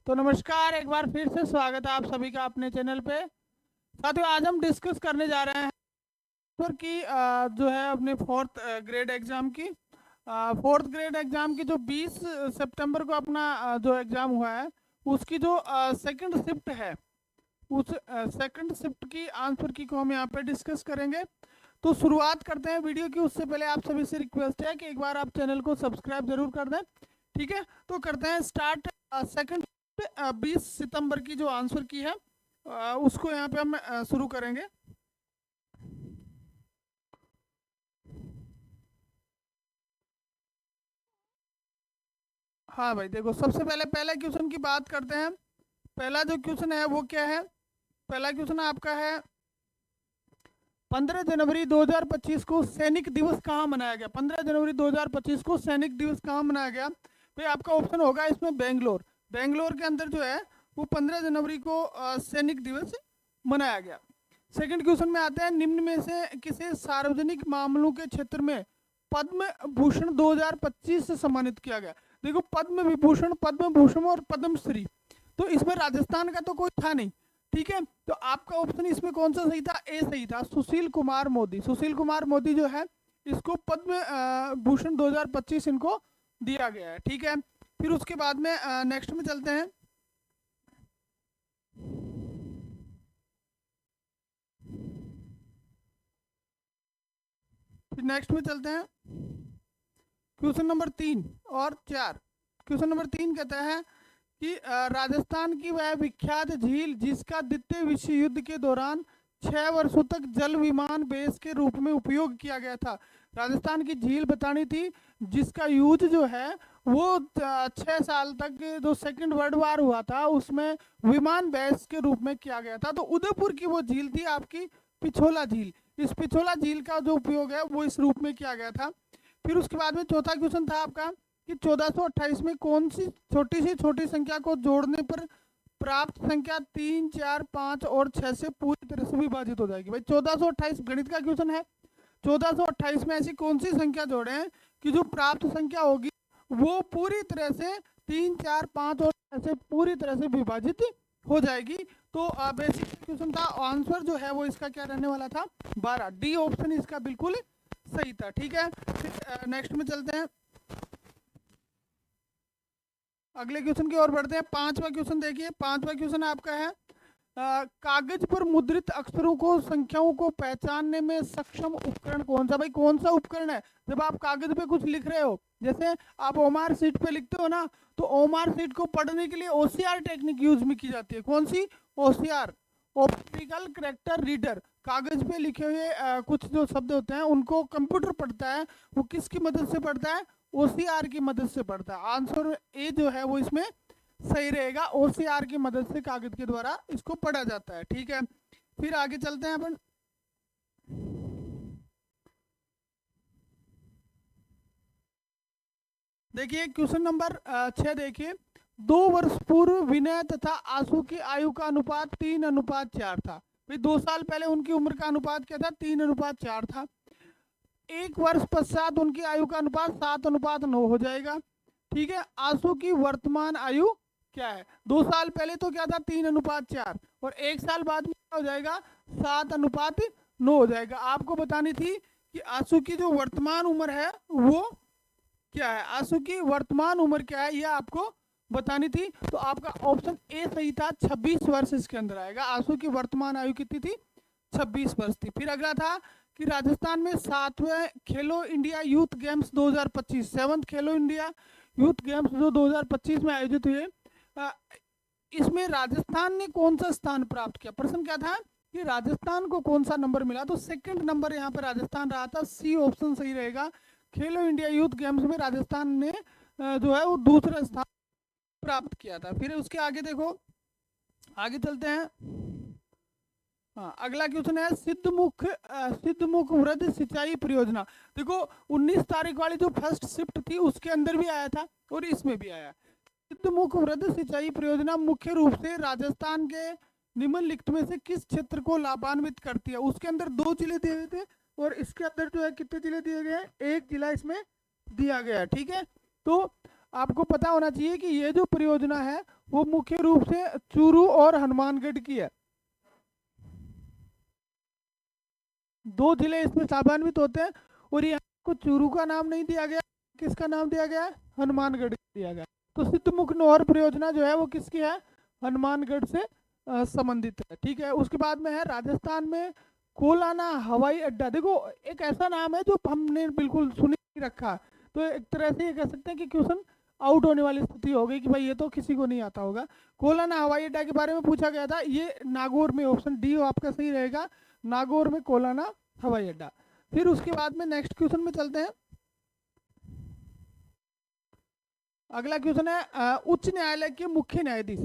तो नमस्कार, एक बार फिर से स्वागत है आप सभी का अपने चैनल पे। साथियों, आज हम डिस्कस करने जा रहे हैं सर की जो है अपने फोर्थ ग्रेड एग्जाम की। फोर्थ ग्रेड एग्जाम की जो 20 सितंबर को अपना जो एग्जाम हुआ है, उसकी जो सेकंड शिफ्ट है, उस सेकंड शिफ्ट की आंसर की को हम यहाँ पे डिस्कस करेंगे। तो शुरुआत करते हैं वीडियो की। उससे पहले आप सभी से रिक्वेस्ट है कि एक बार आप चैनल को सब्सक्राइब जरूर कर दें। ठीक है, तो करते हैं स्टार्ट। सेकंड 20 सितंबर की जो आंसर की है उसको यहाँ पे हम शुरू करेंगे। हाँ भाई, देखो सबसे पहले क्वेश्चन की बात करते हैं। पहला जो क्वेश्चन है वो क्या है? पहला क्वेश्चन आपका है 15 जनवरी 2025 को सैनिक दिवस कहाँ मनाया गया? 15 जनवरी 2025 को सैनिक दिवस कहाँ मनाया गया? भाई आपका ऑप्शन होगा इसमें बेंगलोर। बेंगलोर के अंदर जो है वो 15 जनवरी को सैनिक दिवस मनाया गया। सेकंड क्वेश्चन में आते हैं, निम्न में से किसे सार्वजनिक मामलों के क्षेत्र में पद्म भूषण 2025 से सम्मानित किया गया? देखो, पद्म विभूषण, पद्म भूषण और पद्मश्री, तो इसमें राजस्थान का तो कोई था नहीं। ठीक है, तो आपका ऑप्शन इसमें कौन सा सही था? ए सही था, सुशील कुमार मोदी। सुशील कुमार मोदी जो है इसको पद्म भूषण 2025 इनको दिया गया है। ठीक है, फिर उसके बाद में नेक्स्ट में चलते हैं। फिर नेक्स्ट में चलते हैं क्वेश्चन नंबर 3 और 4। क्वेश्चन नंबर 3 कहता है कि राजस्थान की वह विख्यात झील जिसका द्वितीय विश्व युद्ध के दौरान 6 वर्षों तक जल विमान बेस के रूप में उपयोग किया गया था। राजस्थान की झील बतानी थी जिसका यूज जो है वो 6 साल तक जो सेकंड वर्ल्ड वार हुआ था उसमें विमान बेस के रूप में किया गया था। तो उदयपुर की वो झील थी आपकी पिछोला झील। इस पिछोला झील का जो उपयोग है वो इस रूप में किया गया था। फिर उसके बाद में चौथा क्वेश्चन था आपका कि 1428 में कौन सी छोटी संख्या को जोड़ने पर प्राप्त संख्या 3, 4, 5 और 6 से पूरी तरह से विभाजित हो जाएगी? भाई 1428 गणित का क्वेश्चन है। 1428 में ऐसी कौन सी संख्या जोड़े हैं कि जो प्राप्त संख्या होगी वो पूरी तरह से 3, 4, 5 और 6 से पूरी तरह से विभाजित हो जाएगी? तो बेसिक क्वेश्चन था, आंसर जो है वो इसका क्या रहने वाला था? 12। डी ऑप्शन इसका बिल्कुल सही था। ठीक है, फिर नेक्स्ट में चलते हैं, अगले क्वेश्चन की ओर बढ़ते हैं। पांचवा क्वेश्चन देखिए, पांचवा क्वेश्चन आपका है कागज पर मुद्रित अक्षरों को संख्याओं को पहचानने में सक्षम उपकरण कौन सा? भाई कौन सा उपकरण है? जब आप कागज पे कुछ लिख रहे हो, जैसे आप ओमार सीट पे लिखते हो ना, तो ओमार सीट को पढ़ने के लिए ओसीआर टेक्निक यूज में की जाती है। कौन सी? OCR, optical character reader. कागज पे लिखे हुए कुछ जो शब्द होते हैं उनको कंप्यूटर पढ़ता है। वो किसकी मदद से पढ़ता है? ओसीआर की मदद से पढ़ता है। आंसर ए जो है वो इसमें सही रहेगा, ओसीआर की मदद से कागज के द्वारा इसको पढ़ा जाता है। ठीक है, फिर आगे चलते हैं अपन। देखिए क्वेश्चन नंबर 6 देखिए, 2 वर्ष पूर्व विनय तथा आंसू की आयु का अनुपात 3:4 था। भाई 2 साल पहले उनकी उम्र का अनुपात क्या था? 3:4 था। 1 वर्ष पश्चात उनकी आयु का अनुपात 7:9 हो जाएगा। ठीक है, आंसू की वर्तमान आयु क्या है? 2 साल पहले तो क्या था? 3:4, और 1 साल बाद में क्या हो जाएगा? 7:9 हो जाएगा। आपको बतानी थी कि आंसू की जो वर्तमान उम्र है वो क्या है। आंसू की वर्तमान उम्र क्या है यह आपको बतानी थी। तो आपका ऑप्शन ए सही था, 26 वर्ष इसके अंदर आएगा। आंसू की वर्तमान आयु कितनी थी? 26 वर्ष थी। फिर अगला था कि राजस्थान में 7वें खेलो इंडिया यूथ गेम्स 2025, 7th खेलो इंडिया यूथ गेम्स जो 2025 में आयोजित हुए, इसमें राजस्थान ने कौन सा स्थान प्राप्त किया? प्रश्न क्या था कि राजस्थान को कौन सा नंबर मिला? तो सेकंड नंबर यहाँ पर राजस्थान रहा था। सी ऑप्शन सही रहेगा। खेलो इंडिया यूथ गेम्स में राजस्थान ने जो है वो दूसरा स्थान प्राप्त किया था। फिर उसके आगे देखो, आगे चलते हैं। हाँ, अगला क्वेश्चन है सिद्धमुख वृद्ध सिंचाई परियोजना। देखो 19 तारीख वाली जो फर्स्ट शिफ्ट थी उसके अंदर भी आया था और इसमें भी आया। सिद्धमुख वृद्ध सिंचाई परियोजना मुख्य रूप से राजस्थान के निम्नलिखित में से किस क्षेत्र को लाभान्वित करती है? उसके अंदर 2 जिले दिए हुए थे और इसके अंदर जो है कितने जिले दिए गए हैं? 1 जिला इसमें दिया गया है। ठीक है, तो आपको पता होना चाहिए कि ये जो परियोजना है वो मुख्य रूप से चूरू और हनुमानगढ़ की है। दो जिले इसमें लाभान्वित होते हैं, और यहाँ को चूरू का नाम नहीं दिया गया, किसका नाम दिया गया है, हनुमानगढ़ दिया गया। तो सिद्धमुख नौहर परियोजना जो है वो किसकी है, हनुमानगढ़ से संबंधित है। ठीक है, उसके बाद में है राजस्थान में कोलाना हवाई अड्डा। देखो एक ऐसा नाम है जो हमने बिल्कुल सुनी नहीं रखा, तो एक तरह से ये कह सकते हैं कि क्वेश्चन आउट होने वाली स्थिति हो गई कि भाई ये तो किसी को नहीं आता होगा। कोलाना हवाई अड्डा के बारे में पूछा गया था, ये नागौर में, ऑप्शन डी आपका सही रहेगा, नागौर में कोलाना हवाई अड्डा। फिर उसके बाद में नेक्स्ट क्वेश्चन में चलते हैं। अगला क्वेश्चन है उच्च न्यायालय के मुख्य न्यायाधीश।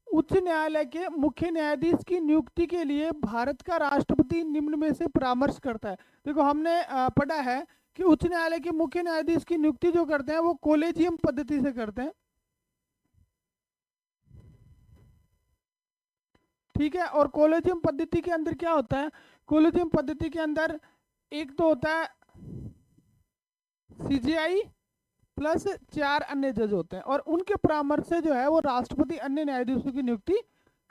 उच्च न्यायालय के मुख्य न्यायाधीश की नियुक्ति के लिए भारत का राष्ट्रपति निम्न में से परामर्श करता है। देखो हमने पढ़ा है कि उच्च न्यायालय के मुख्य न्यायाधीश की नियुक्ति जो करते हैं वो कोलेजियम पद्धति से करते हैं। ठीक है, और कोलेजियम पद्धति के अंदर क्या होता है, कोलेजियम पद्धति के अंदर एक तो होता है सीजीआई प्लस 4 अन्य जज होते हैं, और उनके परामर्श से जो है वो राष्ट्रपति अन्य न्यायाधीशों की नियुक्ति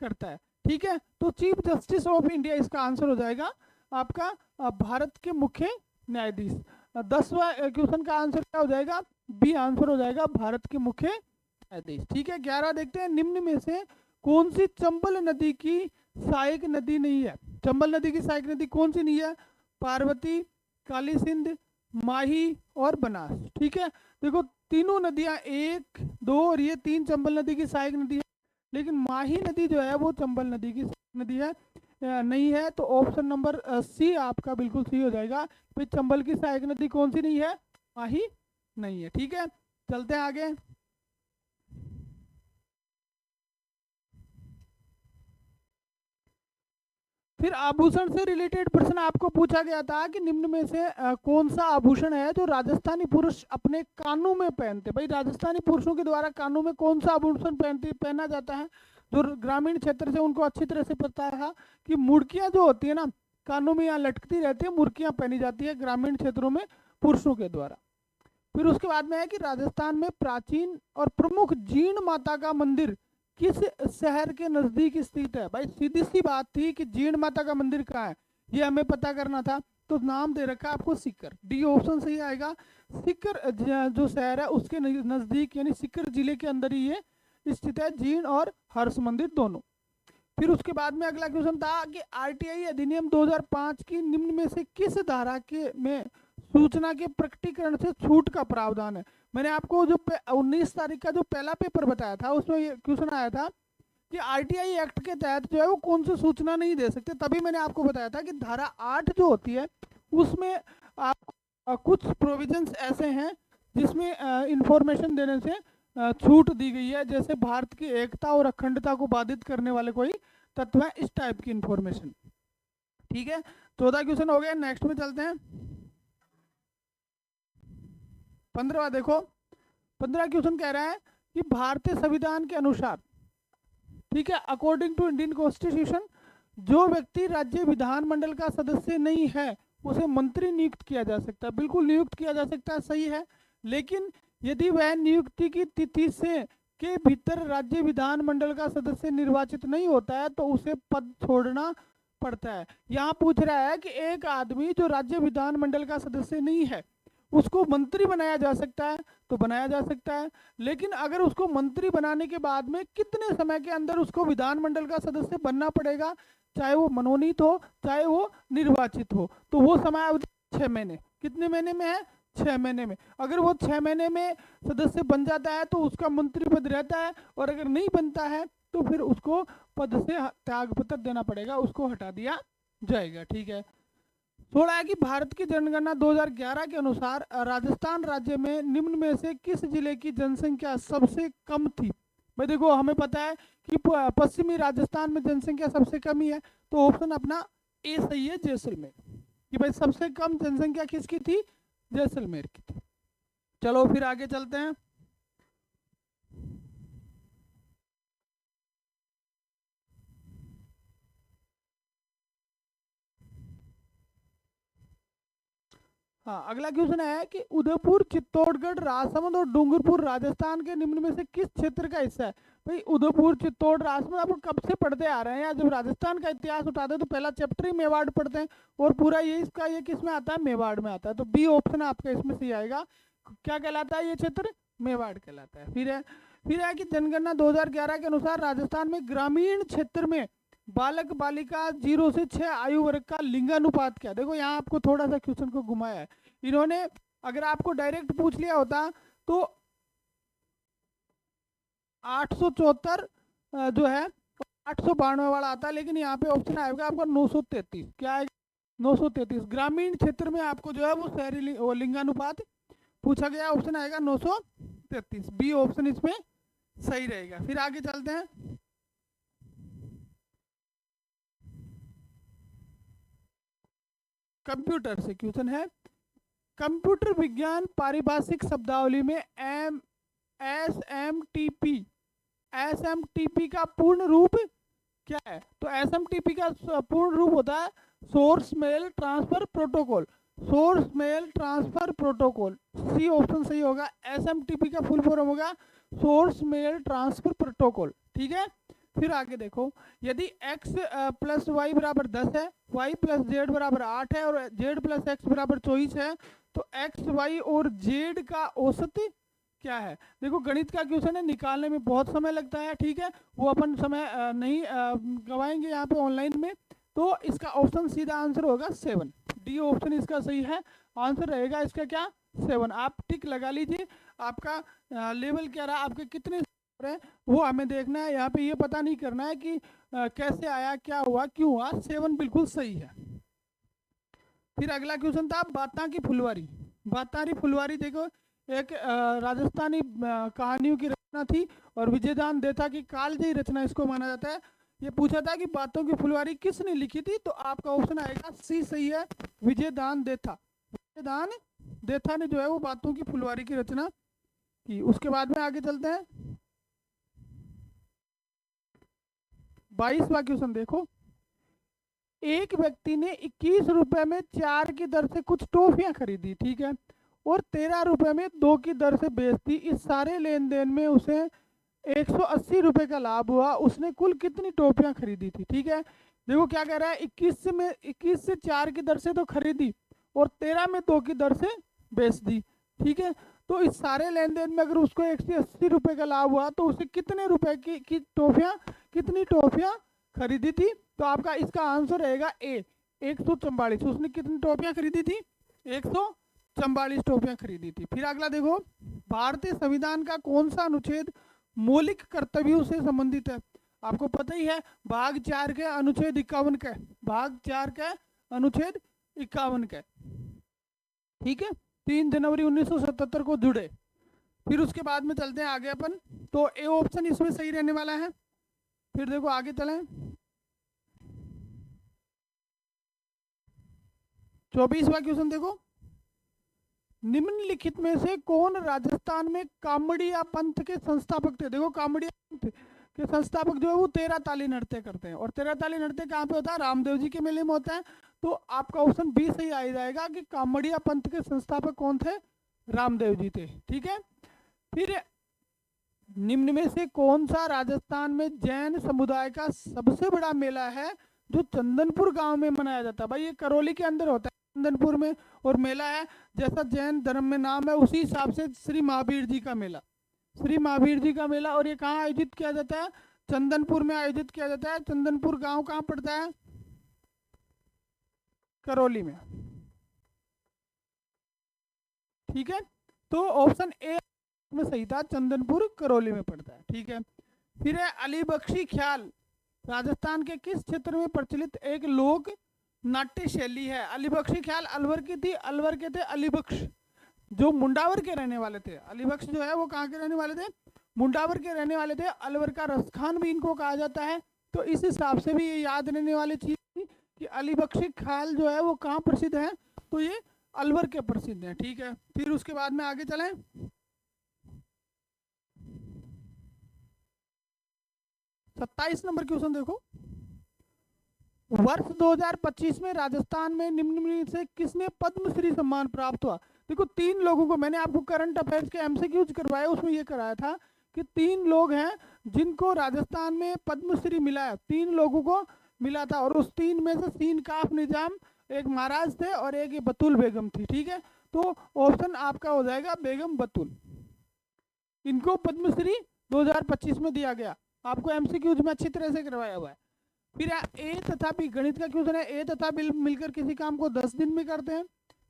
करता है। ठीक है, तो चीफ जस्टिस ऑफ इंडिया इसका आंसर हो जाएगा आपका भारत के मुख्य न्यायाधीश। 10वां क्वेश्चन का आंसर क्या हो जाएगा, बी आंसर हो जाएगा, भारत के मुख्य न्यायाधीश। ठीक है, 11 देखते हैं, निम्न में से कौन सी चंबल नदी की सहायक नदी नहीं है। चंबल नदी की सहायक नदी कौन सी नहीं है, पार्वती, काली सिंध, माही और बनास। ठीक है, देखो तीनों नदियां, एक दो और ये तीन चंबल नदी की सहायक नदी है, लेकिन माही नदी जो है वो चंबल नदी की सहायक नदी है नहीं है। तो ऑप्शन नंबर सी आपका बिल्कुल सही हो जाएगा। भाई चंबल की सहायक नदी कौन सी नहीं है, माही नहीं है। ठीक है, चलते हैं आगे। फिर आभूषण से रिलेटेड प्रश्न आपको पूछा गया था कि निम्न में से कौन सा आभूषण है जो राजस्थानी पुरुष अपने कानों में पहनते। भाई राजस्थानी पुरुषों के द्वारा कानों में कौन सा आभूषण पहना जाता है, जो ग्रामीण क्षेत्र से उनको अच्छी तरह से पता है कि मुड़कियां जो होती है ना, कानों में यहाँ लटकती रहती है, मुड़कियां पहनी जाती है ग्रामीण क्षेत्रों में पुरुषों के द्वारा। फिर उसके बाद में है कि राजस्थान में प्राचीन और प्रमुख जीण माता का मंदिर किस शहर के नजदीक स्थित है। भाई सीधी सी बात थी कि जीण माता का मंदिर कहाँ है, ये हमें पता करना था, तो नाम दे रखा है आपको सीकर, डी ऑप्शन सही आएगा। सीकर जो शहर है उसके नजदीक, यानी सीकर जिले के अंदर ही ये स्थित है, जीण और हर्ष मंदिर दोनों। फिर उसके बाद में अगला क्वेश्चन था कि आरटीआई अधिनियम 2005 की निम्न में से किस धारा के में सूचना के प्रकटीकरण से छूट का प्रावधान है। मैंने आपको जो 19 तारीख का जो पहला पेपर बताया था उसमें ये क्वेश्चन आया था कि आरटीआई एक्ट के तहत जो है वो कौन सी सूचना नहीं दे सकते। तभी मैंने आपको बताया था कि धारा 8 जो होती है उसमें आप कुछ प्रोविजंस ऐसे हैं जिसमें इंफॉर्मेशन देने से छूट दी गई है, जैसे भारत की एकता और अखंडता को बाधित करने वाले कोई तत्व है, इस टाइप की इंफॉर्मेशन। ठीक है, 14 क्वेश्चन हो गए, नेक्स्ट में चलते हैं। 15वां देखो, 15 क्वेश्चन कह रहा है कि भारतीय संविधान के अनुसार, ठीक है, अकॉर्डिंग टू इंडियन कॉन्स्टिट्यूशन, जो व्यक्ति राज्य विधानमंडल का सदस्य नहीं है उसे मंत्री नियुक्त किया जा सकता है। बिल्कुल नियुक्त किया जा सकता है, सही है, लेकिन यदि वह नियुक्ति की तिथि से के भीतर राज्य विधानमंडल का सदस्य निर्वाचित नहीं होता है तो उसे पद छोड़ना पड़ता है। यहाँ पूछ रहा है कि एक आदमी जो राज्य विधानमंडल का सदस्य नहीं है उसको मंत्री बनाया जा सकता है, तो बनाया जा सकता है, लेकिन अगर उसको मंत्री बनाने के बाद में कितने समय के अंदर उसको विधानमंडल का सदस्य बनना पड़ेगा, चाहे वो मनोनीत हो चाहे वो निर्वाचित हो, तो वो समय अवधि 6 महीने। कितने महीने में है, 6 महीने में। अगर वो 6 महीने में सदस्य बन जाता है तो उसका मंत्री पद रहता है, और अगर नहीं बनता है तो फिर उसको पद से त्याग पत्र देना पड़ेगा, उसको हटा दिया जाएगा। ठीक है, 16 है कि भारत की जनगणना 2011 के अनुसार राजस्थान राज्य में निम्न में से किस जिले की जनसंख्या सबसे कम थी। भाई देखो हमें पता है कि पश्चिमी राजस्थान में जनसंख्या सबसे कम ही है, तो ऑप्शन अपना ए सही है, जैसलमेर। कि भाई सबसे कम जनसंख्या किसकी थी, जैसलमेर की थी। चलो फिर आगे चलते हैं। हाँ, अगला क्वेश्चन है कि उदयपुर चित्तौड़गढ़ राजसमंद और डूंगरपुर राजस्थान के निम्न में से किस क्षेत्र का हिस्सा है? भाई उदयपुर चित्तौड़ राजसमंद आप कब से पढ़ते आ रहे हैं यार, जब राजस्थान का इतिहास उठाते हैं तो पहला चैप्टर ही मेवाड़ पढ़ते हैं, और पूरा ये इसका ये किस में आता है? मेवाड़ में आता है। तो बी ऑप्शन आपका इसमें सही आएगा। क्या कहलाता है ये क्षेत्र? मेवाड़ कहलाता है। फिर है कि जनगणना 2011 के अनुसार राजस्थान में ग्रामीण क्षेत्र में बालक बालिका 0 से 6 आयु वर्ग का लिंगानुपात क्या? देखो यहाँ आपको थोड़ा सा क्वेश्चन को घुमाया है इन्होंने। अगर आपको डायरेक्ट पूछ लिया होता तो 874 जो है 892 वाला आता, लेकिन यहाँ पे ऑप्शन आएगा आपका 933। क्या आएगा? 933। ग्रामीण क्षेत्र में आपको जो है वो शहरी लिंगानुपात पूछा गया, ऑप्शन आएगा 933। बी ऑप्शन इसमें सही रहेगा। फिर आगे चलते हैं। कंप्यूटर से क्वेश्चन है, कंप्यूटर विज्ञान पारिभाषिक शब्दावली में एसएमटीपी का पूर्ण रूप क्या है? तो एसएमटीपी का पूर्ण रूप होता है source mail transfer protocol. Source mail transfer protocol, C option सही होगा। एसएमटीपी का फुल फॉर्म होगा सोर्स मेल ट्रांसफर प्रोटोकॉल। ठीक है, फिर आगे देखो, यदि x प्लस वाई बराबर 10 है, y प्लस जेड बराबर 8 है और z प्लस एक्स बराबर 24 है, तो x, y और z का औसत क्या है? देखो गणित का क्वेश्चन है, निकालने में बहुत समय लगता है। ठीक है, वो अपन समय नहीं गवाएंगे यहाँ पे ऑनलाइन में। तो इसका ऑप्शन सीधा आंसर होगा 7। डी ऑप्शन इसका सही है, आंसर रहेगा इसका क्या? 7। आप टिक लगा लीजिए। आपका लेवल क्या रहा, आपके कितने है वो हमें देखना है। यहाँ पे ये पता नहीं करना है कि कैसे आया, क्या हुआ, क्यों हुआ। 7 बिल्कुल सही है। फिर अगला क्वेश्चन था बाता की फुलवारी। बातारी फुलवारी देखो एक राजस्थानी कहानियों की रचना थी और विजयदान देथा की कालजयी रचना इसको माना जाता है। ये पूछा था कि बातों की फुलवारी किसने लिखी थी, तो आपका ऑप्शन आएगा सी सही है, विजयदान देथा। विजयदान देथा ने जो है वो बातों की फुलवारी की रचना की। उसके बाद में आगे चलते हैं। 22वां क्वेश्चन देखो, एक व्यक्ति ने 21 रुपए में 4 की दर से कुछ टॉफियां खरीदी, ठीक है, और 13 रुपए में 2 की दर से बेच दी। इस सारे लेन देन में उसे 180 रुपए का लाभ हुआ। उसने कुल कितनी टॉफियां खरीदी थी? ठीक है, देखो क्या कह रहा है, 21 से 4 की दर से तो खरीदी और 13 में 2 की दर से बेच दी। ठीक है, तो इस सारे लेन देन में अगर उसको 180 रुपए का लाभ हुआ तो उसे कितने रुपए की टॉफियां, कितनी टॉफियां खरीदी थी? तो आपका इसका आंसर रहेगा ए, 144। उसने कितनी टॉफियां खरीदी थी? 144 टॉफियां खरीदी थी। फिर अगला देखो, भारतीय संविधान का कौन सा अनुच्छेद मौलिक कर्तव्यों से संबंधित है? आपको पता ही है, भाग 4 के अनुच्छेद 51 का, भाग 4 का अनुच्छेद 51 का। ठीक है, 3 जनवरी 1977 को जुड़े। फिर उसके बाद में चलते हैं आगे अपन, तो ए ऑप्शन इसमें सही रहने वाला है। फिर देखो आगे चलें, 24वां क्वेश्चन देखो, निम्नलिखित में से कौन राजस्थान में कामड़िया पंथ के संस्थापक थे? देखो कामड़िया पंथ के संस्थापक जो है वो 13 ताली नृत्य करते हैं, और 13 ताली नृत्य कहाँ पे होता है? रामदेव जी के मेले में होता है। तो आपका ऑप्शन बी सही आ जाएगा कि कामड़िया पंथ के संस्थापक कौन थे? रामदेव जी थे। ठीक है, फिर निम्न में से कौन सा राजस्थान में जैन समुदाय का सबसे बड़ा मेला है जो चंदनपुर गांव में मनाया जाता है? भाई ये करौली के अंदर होता है, चंदनपुर में, और मेला है जैसा जैन धर्म में नाम है उसी हिसाब से श्री महावीर जी का मेला, श्री महावीर जी का मेला। और ये कहाँ आयोजित किया जाता है? चंदनपुर में आयोजित किया जाता है। चंदनपुर गांव कहाँ पड़ता है? करौली में। ठीक है, तो ऑप्शन ए में सही था, चंदनपुर करौली में पड़ता है। ठीक है, फिर है अलीबख्शी ख्याल राजस्थान के किस क्षेत्र में प्रचलित एक लोक नाट्य शैली है? अलीबख्शी ख्याल अलवर की थी, अलवर के थे अलीबख्श जो मुंडावर के रहने वाले थे। अलीबख्श जो है वो कहाँ के रहने वाले थे? मुंडावर के रहने वाले थे। अलवर का रसखान भी इनको कहा जाता है। तो इस हिसाब से भी ये याद रहने वाली चीज थी कि अलीबख्शी ख्याल जो है वो कहाँ प्रसिद्ध है? तो ये अलवर के प्रसिद्ध है। ठीक है, फिर उसके बाद में आगे चलें, 27 नंबर क्वेश्चन देखो, वर्ष 2025 में राजस्थान में निम्न में से किसने पद्मश्री सम्मान प्राप्त हुआ? देखो 3 लोगों को, मैंने आपको करंट अफेयर्स के एमसीक्यूज करवाए, उसमें ये कराया था कि 3 लोग हैं जिनको राजस्थान में पद्मश्री मिला है, 3 लोगों को मिला था, और उस 3 में से सीन काफ निजाम, एक महाराज थे और एक ये बतुल बेगम थी। ठीक है, तो ऑप्शन आपका हो जाएगा बेगम बतुल। इनको पद्मश्री 2025 में दिया गया, आपको एमसीक्यूज में अच्छी तरह से करवाया हुआ है। फिर ए तथा बी, गणित का क्वेश्चन है। ए तथा बी मिलकर किसी काम को 10 दिन में करते हैं,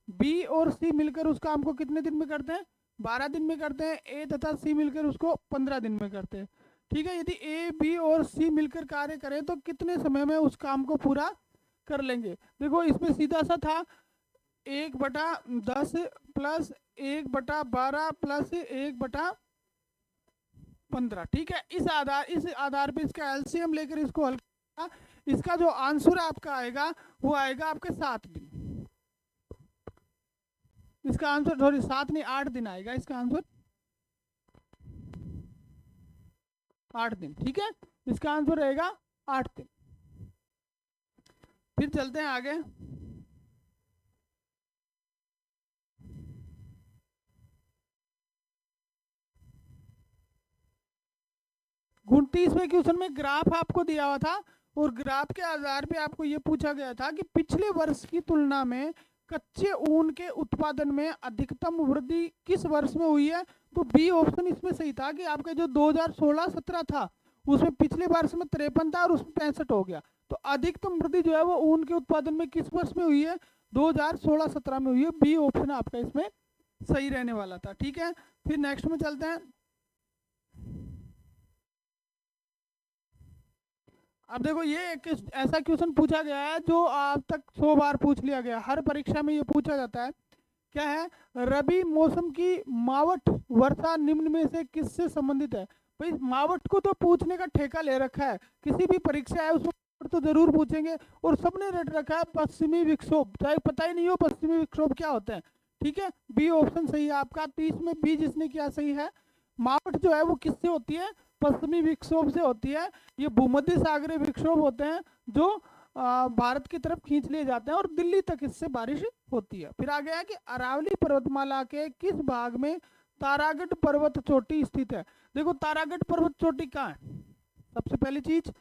बी और सी मिलकर उस काम को कितने दिन में करते हैं? 12 दिन में करते हैं। ए तथा सी मिलकर उसको 15 दिन में करते हैं। ठीक है, यदि ए बी और सी मिलकर कार्य करें तो कितने समय में उस काम को पूरा कर लेंगे? देखो इसमें सीधा सा था, 1/10 प्लस 1/12 प्लस 1/15। ठीक है, इस आधार पे इसका एलसीएम लेकर इसको हल, इसका जो आंसर आपका आएगा वो आएगा आपके 7 दिन। इसका आंसर सॉरी 7 नहीं 8 दिन आएगा इसका आंसर, 8 दिन। ठीक है, इसका आंसर रहेगा 8 दिन। फिर चलते हैं आगे। उनतीसवें क्वेश्चन में ग्राफ आपको दिया हुआ था, और ग्राफ के आधार पे आपको ये पूछा गया था कि पिछले वर्ष की तुलना में कच्चे ऊन के उत्पादन में अधिकतम वृद्धि किस वर्ष में हुई है? तो बी ऑप्शन इसमें सही था कि आपका जो 2016-17 था उसमें पिछले वर्ष में 53 था और उसमें 65 हो गया। तो अधिकतम वृद्धि जो है वो ऊन के उत्पादन में किस वर्ष में हुई है? 2016-17 में हुई है। बी ऑप्शन आपका इसमें सही रहने वाला था। ठीक है, फिर नेक्स्ट में चलते हैं। अब देखो ये एक ऐसा क्वेश्चन पूछा गया है जो आज तक 100 बार पूछ लिया गया, हर परीक्षा में ये पूछा जाता है। क्या है? रबी मौसम की मावठ वर्षा निम्न में से किससे संबंधित है? भाई मावठ को तो पूछने का ठेका ले रखा है, किसी भी परीक्षा है उसमें तो जरूर पूछेंगे, और सबने रट रखा है पश्चिमी विक्षोभ, चाहे पता ही नहीं हो पश्चिमी विक्षोभ क्या होता है। ठीक है, बी ऑप्शन सही है आपका। 30 में बी जिसने किया सही है। मावठ जो है वो किससे होती है? पश्चिमी विक्षोभ से होती है। ये भूमध्य सागरीय विक्षोभ होते हैं जो भारत की तरफ खींच लिए जाते हैं और दिल्ली तक इससे बारिश होती है। फिर आ गया कि अरावली पर्वतमाला के किस भाग में तारागढ़ पर्वत चोटी स्थित है? देखो तारागढ़ पर्वत चोटी कहाँ है? सबसे पहली चीज,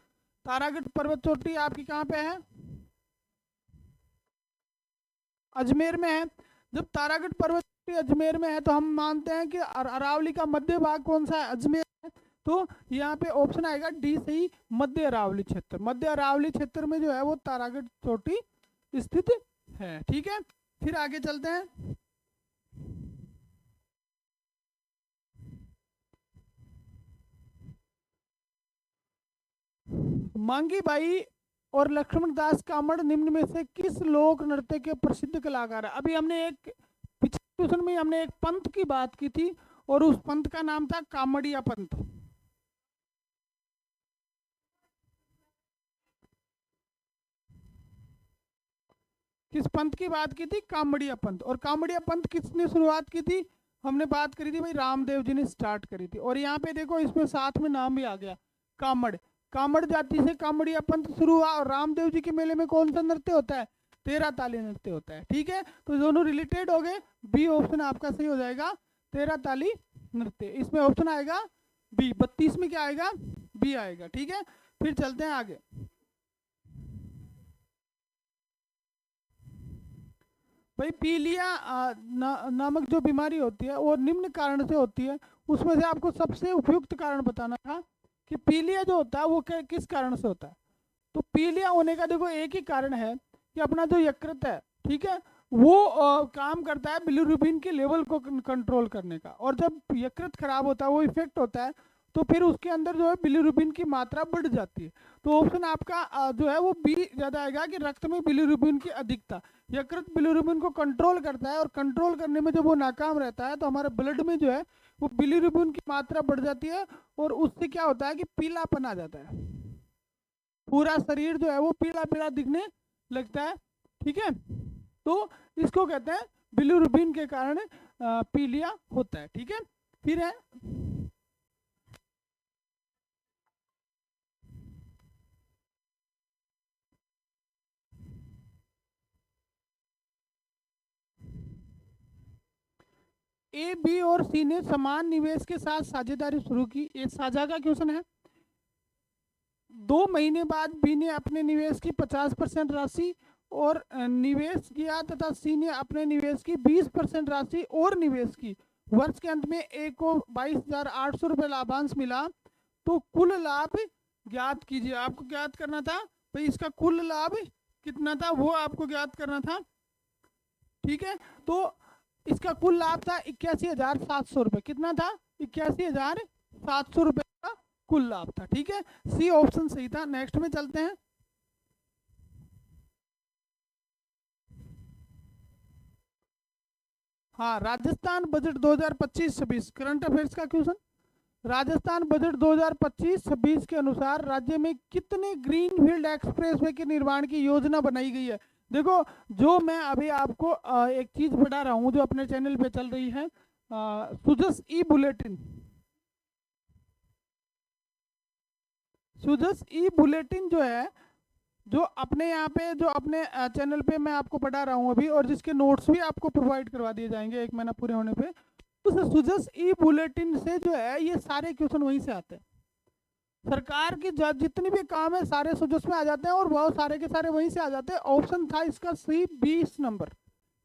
तारागढ़ पर्वत चोटी आपकी कहाँ पे है? अजमेर में है। जब तारागढ़ पर्वत चोटी अजमेर में है तो हम मानते हैं कि अरावली का मध्य भाग कौन सा है? अजमेर है। तो यहाँ पे ऑप्शन आएगा डी सही, मध्य अरावली क्षेत्र। मध्य अरावली क्षेत्र में जो है वो तारागढ़ चोटी स्थित है। ठीक है, फिर आगे चलते हैं। मांगी बाई और लक्ष्मण दास कामड़ निम्न में से किस लोक नृत्य के प्रसिद्ध कलाकार है? अभी हमने एक पिछले क्वेश्चन में हमने एक पंथ की बात की थी, और उस पंथ का नाम था कामड़िया पंथ। किस पंथ की बात की थी? कामड़िया पंथ। और कामड़िया पंथ किसने शुरुआत की थी? हमने बात करी थी भाई रामदेव जी ने स्टार्ट करी थी। और यहाँ पे देखो इसमें साथ में नाम भी आ गया कामड़, कामड़ जाति से कामड़िया पंथ शुरू हुआ। और रामदेव जी के मेले में कौन सा नृत्य होता है? 13 ताली नृत्य होता है। ठीक है, तो दोनों रिलेटेड हो गए। बी ऑप्शन आपका सही हो जाएगा, 13 ताली नृत्य। इसमें ऑप्शन आएगा बी। 32 में क्या आएगा? बी आएगा। ठीक है, फिर चलते हैं आगे। भाई पीलिया नामक जो बीमारी होती है वो निम्न कारण से होती है। उसमें से आपको सबसे उपयुक्त कारण बताना था कि पीलिया जो होता है वो किस कारण से होता है। तो पीलिया होने का देखो एक ही कारण है कि अपना जो यकृत है, ठीक है, वो काम करता है बिलिरुबिन के लेवल को कंट्रोल करने का। और जब यकृत खराब होता है, वो इफेक्ट होता है, तो फिर उसके अंदर जो है बिलिरुबिन की मात्रा बढ़ जाती है। तो ऑप्शन आपका जो है वो बी ज़्यादा आएगा कि रक्त में बिलिरुबिन की अधिकता। यकृत बिलिरुबिन को कंट्रोल करता है, और कंट्रोल करने में जब वो नाकाम रहता है तो हमारे ब्लड में जो है वो बिलिरुबिन की मात्रा बढ़ जाती है, और उससे क्या होता है कि पीलापन आ जाता है, पूरा शरीर जो है वो पीला पीला दिखने लगता है। ठीक है, तो इसको कहते हैं बिलिरुबिन के कारण पीलिया होता है। ठीक है, फिर है ए, बी और सी ने समान निवेश के साथ साझेदारी शुरू की। ये साझा का क्वेश्चन है। 2 महीने बाद बी ने अपने निवेश की 50% राशि और निवेश किया तथा सी ने अपने निवेश की 20% राशि और निवेश की। वर्ष के अंत में ए को 22,800 रुपये लाभांश मिला, तो कुल लाभ ज्ञात कीजिए। आपको ज्ञात करना था भाई इसका कुल लाभ कितना था, वो आपको ज्ञात करना था। ठीक है, तो इसका कुल लाभ था 81,700 रुपये। कितना था? 81,700 रुपये का कुल लाभ था। ठीक है, सी ऑप्शन सही था। नेक्स्ट में चलते हैं। हाँ, राजस्थान बजट 2025-26 करंट अफेयर्स का क्वेश्चन। राजस्थान बजट 2025-26 के अनुसार राज्य में कितने ग्रीनफील्ड एक्सप्रेसवे के निर्माण की योजना बनाई गई है? देखो, जो मैं अभी आपको एक चीज बता रहा हूँ जो अपने चैनल पे चल रही है, सुजस ई बुलेटिन। सुजस ई बुलेटिन जो है, जो अपने यहाँ पे, जो अपने चैनल पे मैं आपको पढ़ा रहा हूँ अभी, और जिसके नोट्स भी आपको प्रोवाइड करवा दिए जाएंगे 1 महीना पूरे होने पे। तो सुजस ई बुलेटिन से जो है ये सारे क्वेश्चन वहीं से आते हैं। सरकार की जितने भी काम है सारे सुजस में आ जाते हैं, और बहुत सारे के सारे वहीं से आ जाते हैं। ऑप्शन था इसका सी 20 नंबर।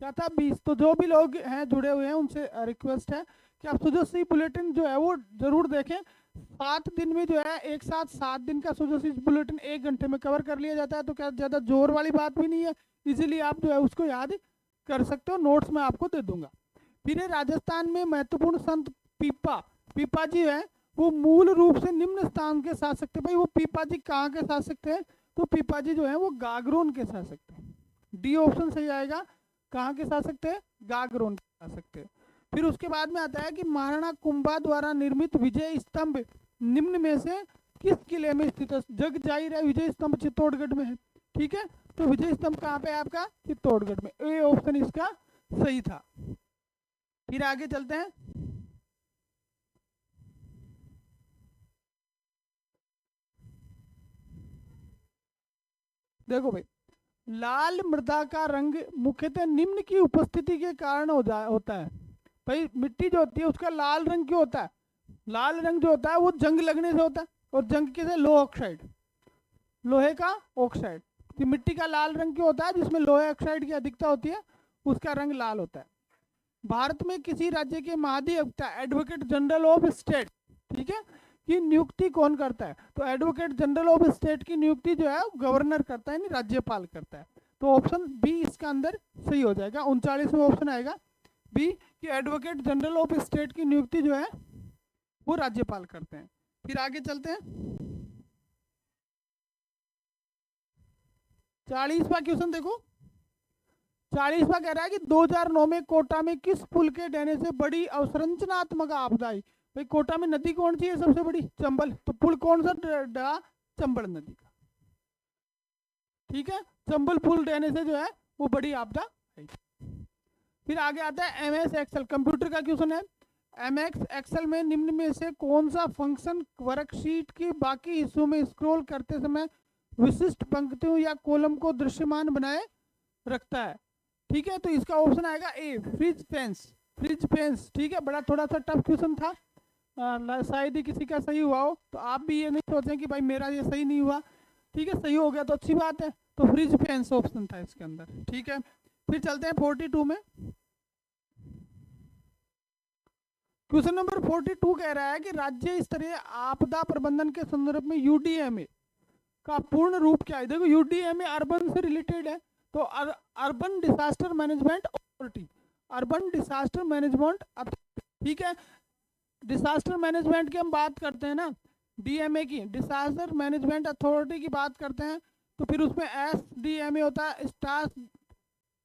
क्या था? 20। तो जो भी लोग हैं जुड़े हुए हैं उनसे रिक्वेस्ट है कि आप सुजस ई बुलेटिन जो है वो जरूर देखें। 7 दिन में जो है, एक साथ 7 दिन का सुजस ई बुलेटिन 1 घंटे में कवर कर लिया जाता है। तो क्या ज़्यादा जोर वाली बात भी नहीं है, इजीली आप जो है उसको याद कर सकते हो। नोट्स में आपको दे दूंगा। फिर राजस्थान में महत्वपूर्ण संत पीपा पीपा जी है, वो मूल रूप से निम्न स्थान के शासक थे। भाई वो पीपा जी कहाँ के शासक थे? तो पीपा जी जो है वो गागरोन के शासक थे। डी ऑप्शन सही आएगा। कहाँ के शासक थे? गागरोन के शासक थे। फिर उसके बाद में आता है कि महाराणा कुंभा द्वारा निर्मित विजय स्तंभ निम्न में से किस किले में स्थित है? जग जाहिर है विजय स्तंभ चित्तौड़गढ़ में है। ठीक है, तो विजय स्तंभ कहाँ पे है आपका? चित्तौड़गढ़ में। ए ऑप्शन इसका सही था। फिर आगे चलते हैं। देखो भाई, लाल मृदा का रंग मुख्यतः निम्न की उपस्थिति के कारण होता है। भाई मिट्टी जो होती है उसका लाल रंग क्यों होता है? लाल रंग जो होता है वो जंग लगने से होता है। और जंग किसे? लोह ऑक्साइड, लोहे का ऑक्साइड। कि मिट्टी का लाल रंग क्यों होता है? जिसमें लोहे ऑक्साइड की अधिकता होती है उसका रंग लाल होता है। भारत में किसी राज्य के महाधिवक्ता एडवोकेट जनरल ऑफ स्टेट, ठीक है, की नियुक्ति कौन करता है? तो एडवोकेट जनरल ऑफ स्टेट की नियुक्ति जो है गवर्नर करता है, यानी राज्यपाल करता है। तो ऑप्शन बी इसका अंदर सही हो जाएगा। 39 में ऑप्शन आएगा बी, कि एडवोकेट जनरल ऑफ स्टेट की नियुक्ति जो है वो राज्यपाल करते हैं। फिर आगे चलते हैं। 40वां क्वेश्चन देखो। 40वां कह रहा है कि 2009 में कोटा में किस पुल के ढहने से बड़ी अवसंरचनात्मक आपदा आई? भाई कोटा में नदी कौन सी है सबसे बड़ी? चंबल। तो पुल कौन सा डहा? चंबल नदी का। ठीक है, चंबल पुल ढहने से जो है वो बड़ी आपदा आई। फिर आगे आता है एम एस एक्सेल, कंप्यूटर का क्वेश्चन है। एम एक्स एक्सेल में निम्न में से कौन सा फंक्शन वर्कशीट के बाकी हिस्सों में स्क्रॉल करते समय विशिष्ट पंक्तियों या कॉलम को दृश्यमान बनाए रखता है? ठीक है, तो इसका ऑप्शन आएगा ए, फ्रिज फेंस। Fridge fence. ठीक है, बड़ा थोड़ा सा टफ क्वेश्चन था, शायद ही किसी का सही हुआ हो। तो आप भी ये नहीं सोचें कि भाई मेरा ये सही नहीं हुआ। ठीक है, सही हो गया तो अच्छी बात है। तो फ्रिज फेंस ऑप्शन था इसके अंदर। ठीक है, फिर चलते हैं 42 में। क्वेश्चन नंबर 42 कह रहा है कि राज्य स्तरीय आपदा प्रबंधन के संदर्भ में यूडीएमए का पूर्ण रूप क्या है? देखो, यूडीएमए अर्बन से रिलेटेड है, तो urban disaster management authority. Urban disaster management. ठीक है, डिजास्टर मैनेजमेंट की हम बात करते हैं ना, डीएमए की, डिजास्टर मैनेजमेंट अथॉरिटी की बात करते हैं, तो फिर उसमें एसडीएमए होता है,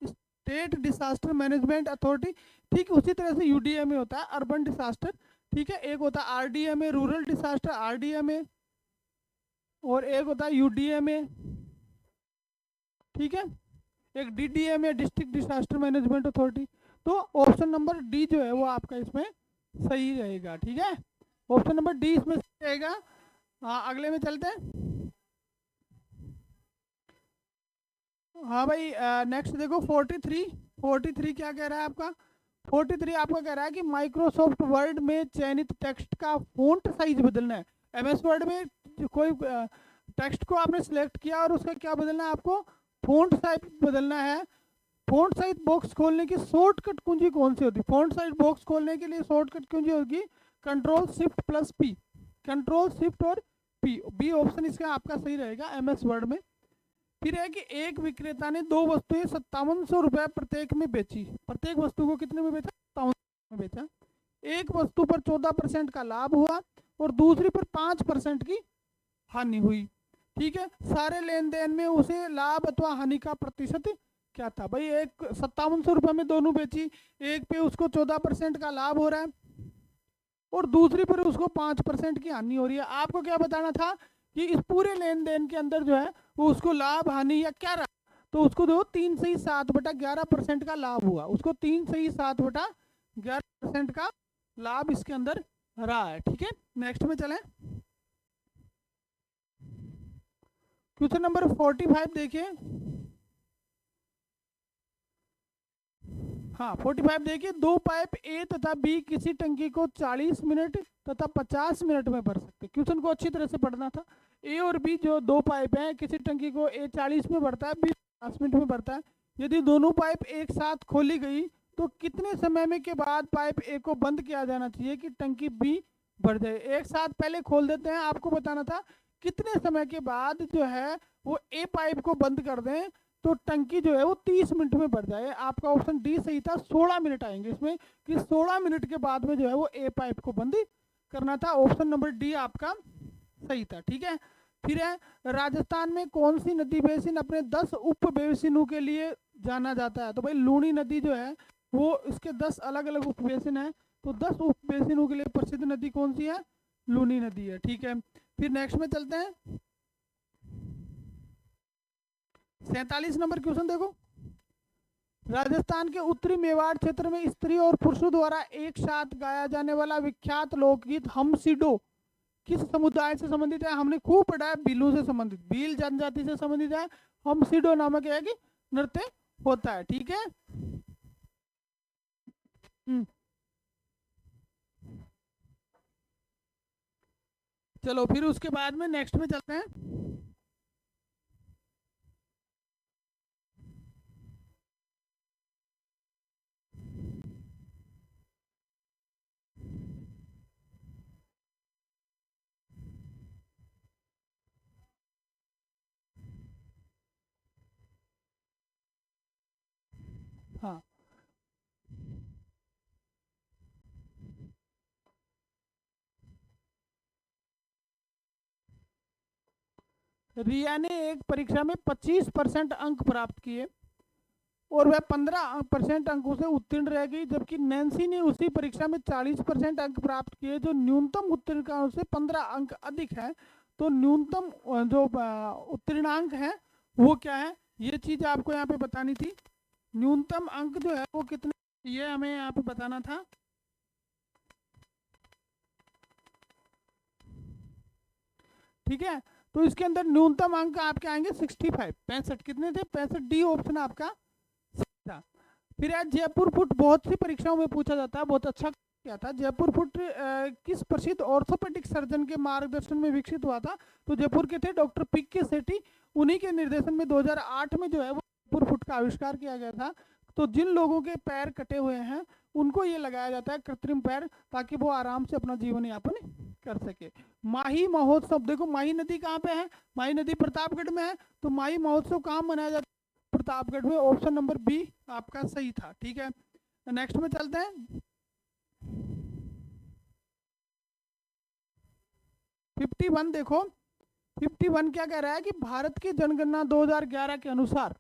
स्टेट डिजास्टर मैनेजमेंट अथॉरिटी। ठीक उसी तरह से यूडीएमए होता है, अर्बन डिजास्टर। ठीक है, एक होता है आरडीएमए, रूरल डिजास्टर आरडीएमए, और एक होता है यूडीएमए। ठीक है, एक DDMA, district disaster management authority. तो ऑप्शन नंबर डी जो है वो आपका इसमें सही रहेगा। ठीक है, ऑप्शन नंबर डी इसमें सही रहेगा। हाँ, अगले में चलते हैं। हाँ भाई, नेक्स्ट देखो 43। 43 क्या कह रहा है आपका? 43 आपका कह रहा है कि माइक्रोसॉफ्ट वर्ड में चयनित टेक्स्ट का फ़ॉन्ट साइज बदलना है। एमएस वर्ड में कोई टेक्स्ट को आपने सिलेक्ट किया और उसका क्या बदलना है, आपको फ़ॉन्ट साइज बदलना है। फ़ॉन्ट साइज बॉक्स खोलने की शॉर्टकट कुंजी कौन सी होती है? फ़ॉन्ट साइज बॉक्स खोलने के लिए शॉर्टकट कुंजी होगी control shift plus P, control shift और पी, बी ऑप्शन इसका आपका सही रहेगा एमएस वर्ड में। फिर है कि एक विक्रेता ने दो वस्तुएं 5700 रुपये प्रत्येक में बेची। प्रत्येक वस्तु को कितने में बेचा? 5700 में बेचा। एक वस्तु पर 14% का लाभ हुआ और दूसरी पर 5% की हानि हुई। ठीक है, सारे लेन देन में उसे लाभ अथवा हानि का प्रतिशत क्या था? भाई एक 5700 रुपये में दोनों बेची, एक पे उसको 14% का लाभ हो रहा है और दूसरी पर उसको 5% की हानि हो रही है। आपको क्या बताना था कि इस पूरे लेन देन के अंदर जो है वो उसको लाभ हानि या क्या रहा, तो उसको दो 3 से 7/11% का लाभ हुआ, उसको 3 से 7/11% का लाभ इसके अंदर रहा है। ठीक है, नेक्स्ट में चलें। क्वेश्चन नंबर 45 देखिए। हाँ 45 देखिए, दो पाइप ए तथा बी किसी टंकी को 40 मिनट तथा 50 मिनट में भर सकते। क्वेश्चन को अच्छी तरह से पढ़ना था। ए और बी जो दो पाइप हैं, किसी टंकी को ए 40 में भरता है, बी 50 मिनट में भरता है। यदि दोनों पाइप एक साथ खोली गई तो कितने समय में के बाद पाइप ए को बंद किया जाना चाहिए कि टंकी बी भर जाए? एक साथ पहले खोल देते हैं, आपको बताना था कितने समय के बाद जो है वो ए पाइप को बंद कर दें तो टंकी जो है वो 30 मिनट में भर जाए। आपका ऑप्शन डी सही था, 16 मिनट आएंगे इसमें कि 16 मिनट के बाद में जो है वो ए पाइप को बंद करना था। ऑप्शन नंबर डी आपका सही था। ठीक है, फिर है राजस्थान में कौन सी नदी बेसिन अपने 10 उप बेसिनों के लिए जाना जाता है? तो भाई लूनी नदी जो है वो इसके 10 अलग अलग उप बेसिन है, तो 10 उप बेसिनों के लिए प्रसिद्ध नदी कौन सी है? लूनी नदी है। ठीक है, फिर नेक्स्ट में चलते हैं। 47 नंबर क्वेश्चन देखो। राजस्थान के उत्तरी मेवाड़ क्षेत्र में स्त्री और पुरुषों द्वारा एक साथ गाया जाने वाला विख्यात लोकगीत हम सिडो किस समुदाय से संबंधित है? हमने खूब पढ़ा है, भीलू से संबंधित, भील जनजाति से संबंधित है। हम सिडो नामक है कि नृत्य होता है। ठीक है, चलो फिर उसके बाद में नेक्स्ट में चलते हैं। हाँ, रिया ने एक परीक्षा में 25% अंक प्राप्त किए और वह 15% अंकों से उत्तीर्ण रह गई, जबकि नैन्सी ने उसी परीक्षा में 40% अंक प्राप्त किए जो न्यूनतम उत्तीर्णांक से 15 अंक अधिक है। तो न्यूनतम जो उत्तीर्णांक है वो क्या है, ये चीज आपको यहाँ पे बतानी थी। न्यूनतम अंक जो है वो कितने, ये हमें यहाँ पे बताना था। ठीक है, तो इसके अंदर न्यूनतम अंक आपके आएंगे 65, 65 कितने थे? 65, डी ऑप्शन आपका था। फिर आज जयपुर फुट बहुत सी परीक्षाओं में पूछा जाता है, बहुत अच्छा क्या था। जयपुर फुट किस प्रसिद्ध ऑर्थोपेडिक सर्जन के मार्गदर्शन में विकसित हुआ था? तो जयपुर के थे डॉक्टर पी.के. सेठी, उन्हीं के निर्देशन में 2008 में जो है वो जयपुर फुट का आविष्कार किया गया था। तो जिन लोगों के पैर कटे हुए हैं उनको ये लगाया जाता है कृत्रिम पैर, ताकि वो आराम से अपना जीवन यापन कर सके। माही महोत्सव देखो, माही नदी कहाँ पे है? माही नदी प्रतापगढ़ में है। तो माही महोत्सव कहाँ मनाया जाता है? प्रतापगढ़ में। ऑप्शन नंबर बी आपका सही था। ठीक है, नेक्स्ट में चलते हैं। 51 देखो, 51 क्या कह रहा है कि भारत की जनगणना 2011 के अनुसार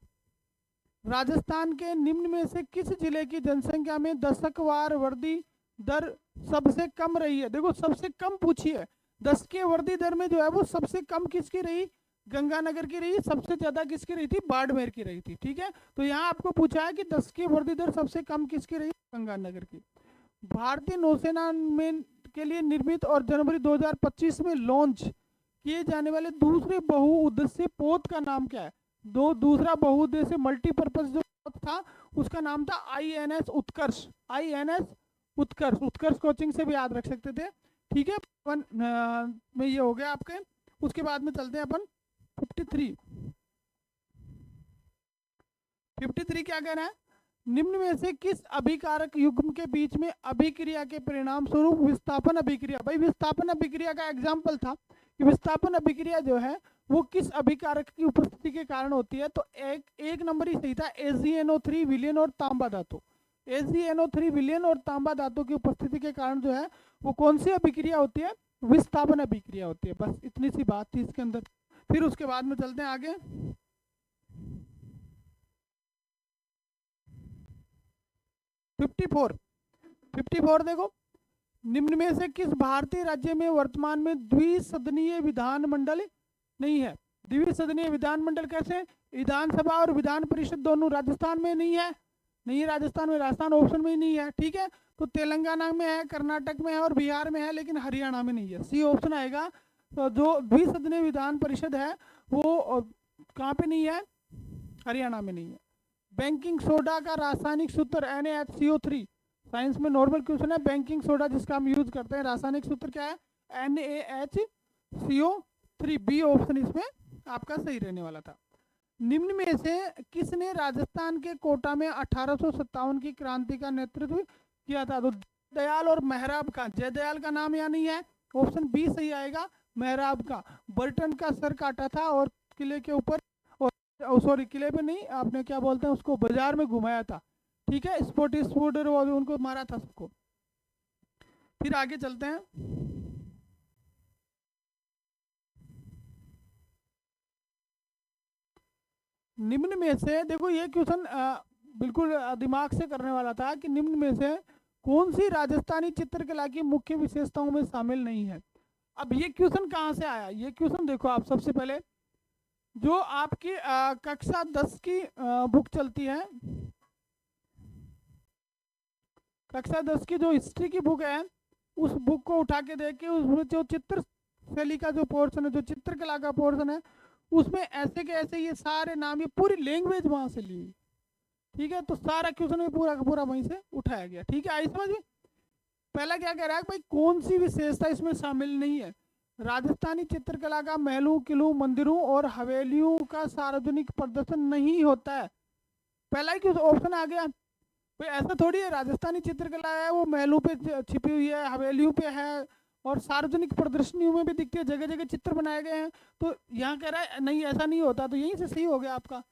राजस्थान के निम्न में से किस जिले की जनसंख्या में दशकवार वृद्धि दर सबसे कम रही है? देखो सबसे कम पूछी है, 10 के वृद्धि दर में जो है वो सबसे कम किसकी रही? गंगानगर की रही। सबसे ज्यादा किसकी रही थी? बाड़मेर की रही थी। ठीक है, तो यहाँ आपको पूछा है कि 10 की वृद्धि दर सबसे कम किसकी रही? गंगानगर की। भारतीय नौसेना में के लिए निर्मित और जनवरी 2025 में लॉन्च किए जाने वाले दूसरे बहुउद्देश्य पोत का नाम क्या है? दूसरा बहुउद्देश्य मल्टीपर्पज जो था, उसका नाम था INS उत्कर्ष। INS उत्कर्ष, उत्कर्ष कोचिंग से भी याद रख सकते थे। ठीक है, अपन में ये हो गया आपके। उसके बाद में चलते हैं अपन 53। 53 क्या कह रहा है, निम्न में से किस अभिकारक युग्म के बीच में अभिक्रिया के परिणाम स्वरूप विस्थापन अभिक्रिया, भाई विस्थापन अभिक्रिया का एग्जाम्पल था कि विस्थापन अभिक्रिया जो है वो किस अभिकारक की उपस्थिति के कारण होती है, तो एक नंबर ही सही था, AgNO3 विलयन और तांबा धातु। AgNO3 विलयन और तांबा धातु की उपस्थिति के कारण जो है वो कौन सी अभिक्रिया होती है, विस्थापन अभिक्रिया होती है। बस इतनी सी बात थी इसके अंदर। फिर उसके बाद में चलते हैं आगे। 54 देखो, निम्न में से किस भारतीय राज्य में वर्तमान में द्विसदनीय विधानमंडल नहीं है। द्विसदनीय विधानमंडल कैसे, विधानसभा और विधान परिषद दोनों राजस्थान में नहीं है, नहीं है राजस्थान में, राजस्थान ऑप्शन में ही नहीं है। ठीक है, तो तेलंगाना में है, कर्नाटक में है और बिहार में है, लेकिन हरियाणा में नहीं है। सी ऑप्शन आएगा। तो जो द्विसदनीय विधान परिषद है वो कहाँ पे नहीं है, हरियाणा में नहीं है। बैंकिंग सोडा का रासायनिक सूत्र NaHCO3, साइंस में नॉर्मल क्वेश्चन है। बैंकिंग सोडा जिसका हम यूज करते हैं, रासायनिक सूत्र क्या है, NaHCO3। बी ऑप्शन इसमें आपका सही रहने वाला था। निम्न में से किसने राजस्थान के कोटा में 1857 की क्रांति का नेतृत्व किया था, तो दयाल और मेहराब का। जयदयाल का नाम यहाँ नहीं है, ऑप्शन बी सही आएगा, मेहराब का। बर्टन का सर काटा था और किले के ऊपर, सॉरी किले पे नहीं, आपने क्या बोलते हैं उसको, बाजार में घुमाया था। ठीक है, स्पोर्टर उनको मारा था सबको। फिर आगे चलते हैं। निम्न में से देखो, ये क्वेश्चन बिल्कुल दिमाग से करने वाला था कि निम्न में से कौन सी राजस्थानी चित्रकला की मुख्य विशेषताओं में शामिल नहीं है। अब ये क्वेश्चन कहाँ से आया, ये क्वेश्चन देखो आप, सबसे पहले जो आपकी कक्षा 10 की बुक चलती है, कक्षा 10 की जो हिस्ट्री की बुक है, उस बुक को उठा के देख के उसमें जो चित्र शैली का जो पोर्शन है, जो चित्रकला का पोर्शन है, उसमें ऐसे के ऐसे ये सारे नाम, ये पूरी लैंग्वेज वहां से ली। ठीक है, तो सारा क्वेश्चन में पूरा का पूरा वहीं से उठाया गया। ठीक है, आई समझ में। पहला क्या कह रहा है भाई, कौन सी विशेषता इसमें शामिल नहीं है। राजस्थानी चित्रकला का महलों, किलों, मंदिरों और हवेलियों का सार्वजनिक प्रदर्शन नहीं होता है। पहला ही ऑप्शन आ गया। भाई ऐसा थोड़ी है, राजस्थानी चित्रकला है वो महलों पे छिपी हुई है, हवेलियों पे है और सार्वजनिक प्रदर्शनियों में भी दिखती है, जगह जगह चित्र बनाए गए हैं। तो यहाँ कह रहा है नहीं ऐसा नहीं होता, तो यहीं से सही हो गया आपका,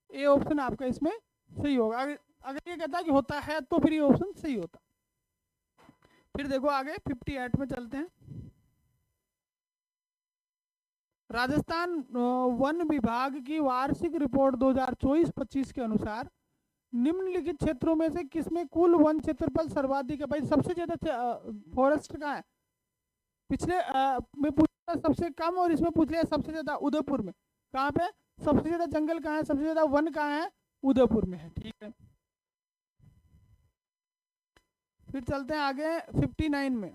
ए ऑप्शन आपका इसमें सही होगा। अगर ये कहता है कि होता है तो फिर ये ऑप्शन सही होता। फिर देखो आगे 58 में चलते हैं। राजस्थान वन विभाग की वार्षिक रिपोर्ट 2024-25 के अनुसार निम्नलिखित क्षेत्रों में से किसमें कुल वन क्षेत्रफल सर्वाधिक है। भाई सबसे ज्यादा फॉरेस्ट का है, पिछले में पूछा सबसे कम और इसमें पूछ लिया सबसे ज्यादा उदयपुर में। कहाँ पे सबसे ज्यादा जंगल कहाँ है, सबसे ज्यादा वन कहाँ है, उदयपुर में है। ठीक है, फिर चलते हैं आगे 59 में।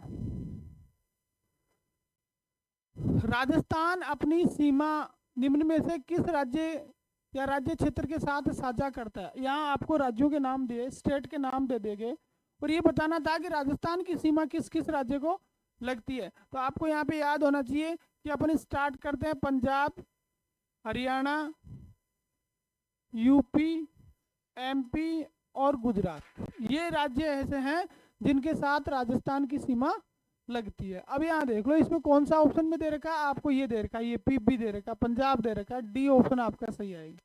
राजस्थान अपनी सीमा निम्न में से किस राज्य या राज्य क्षेत्र के साथ साझा करता है। यहाँ आपको राज्यों के नाम दिए, स्टेट के नाम दे देंगे और ये बताना था कि राजस्थान की सीमा किस किस राज्य को लगती है। तो आपको यहाँ पे याद होना चाहिए कि अपन स्टार्ट करते हैं पंजाब, हरियाणा, यूपी, एमपी और गुजरात। ये राज्य ऐसे हैं जिनके साथ राजस्थान की सीमा लगती है। अब यहाँ देख लो इसमें कौन सा ऑप्शन में दे रखा है, आपको ये दे रखा है, ये पी भी दे रखा है, पंजाब दे रखा है, डी ऑप्शन आपका सही आएगी।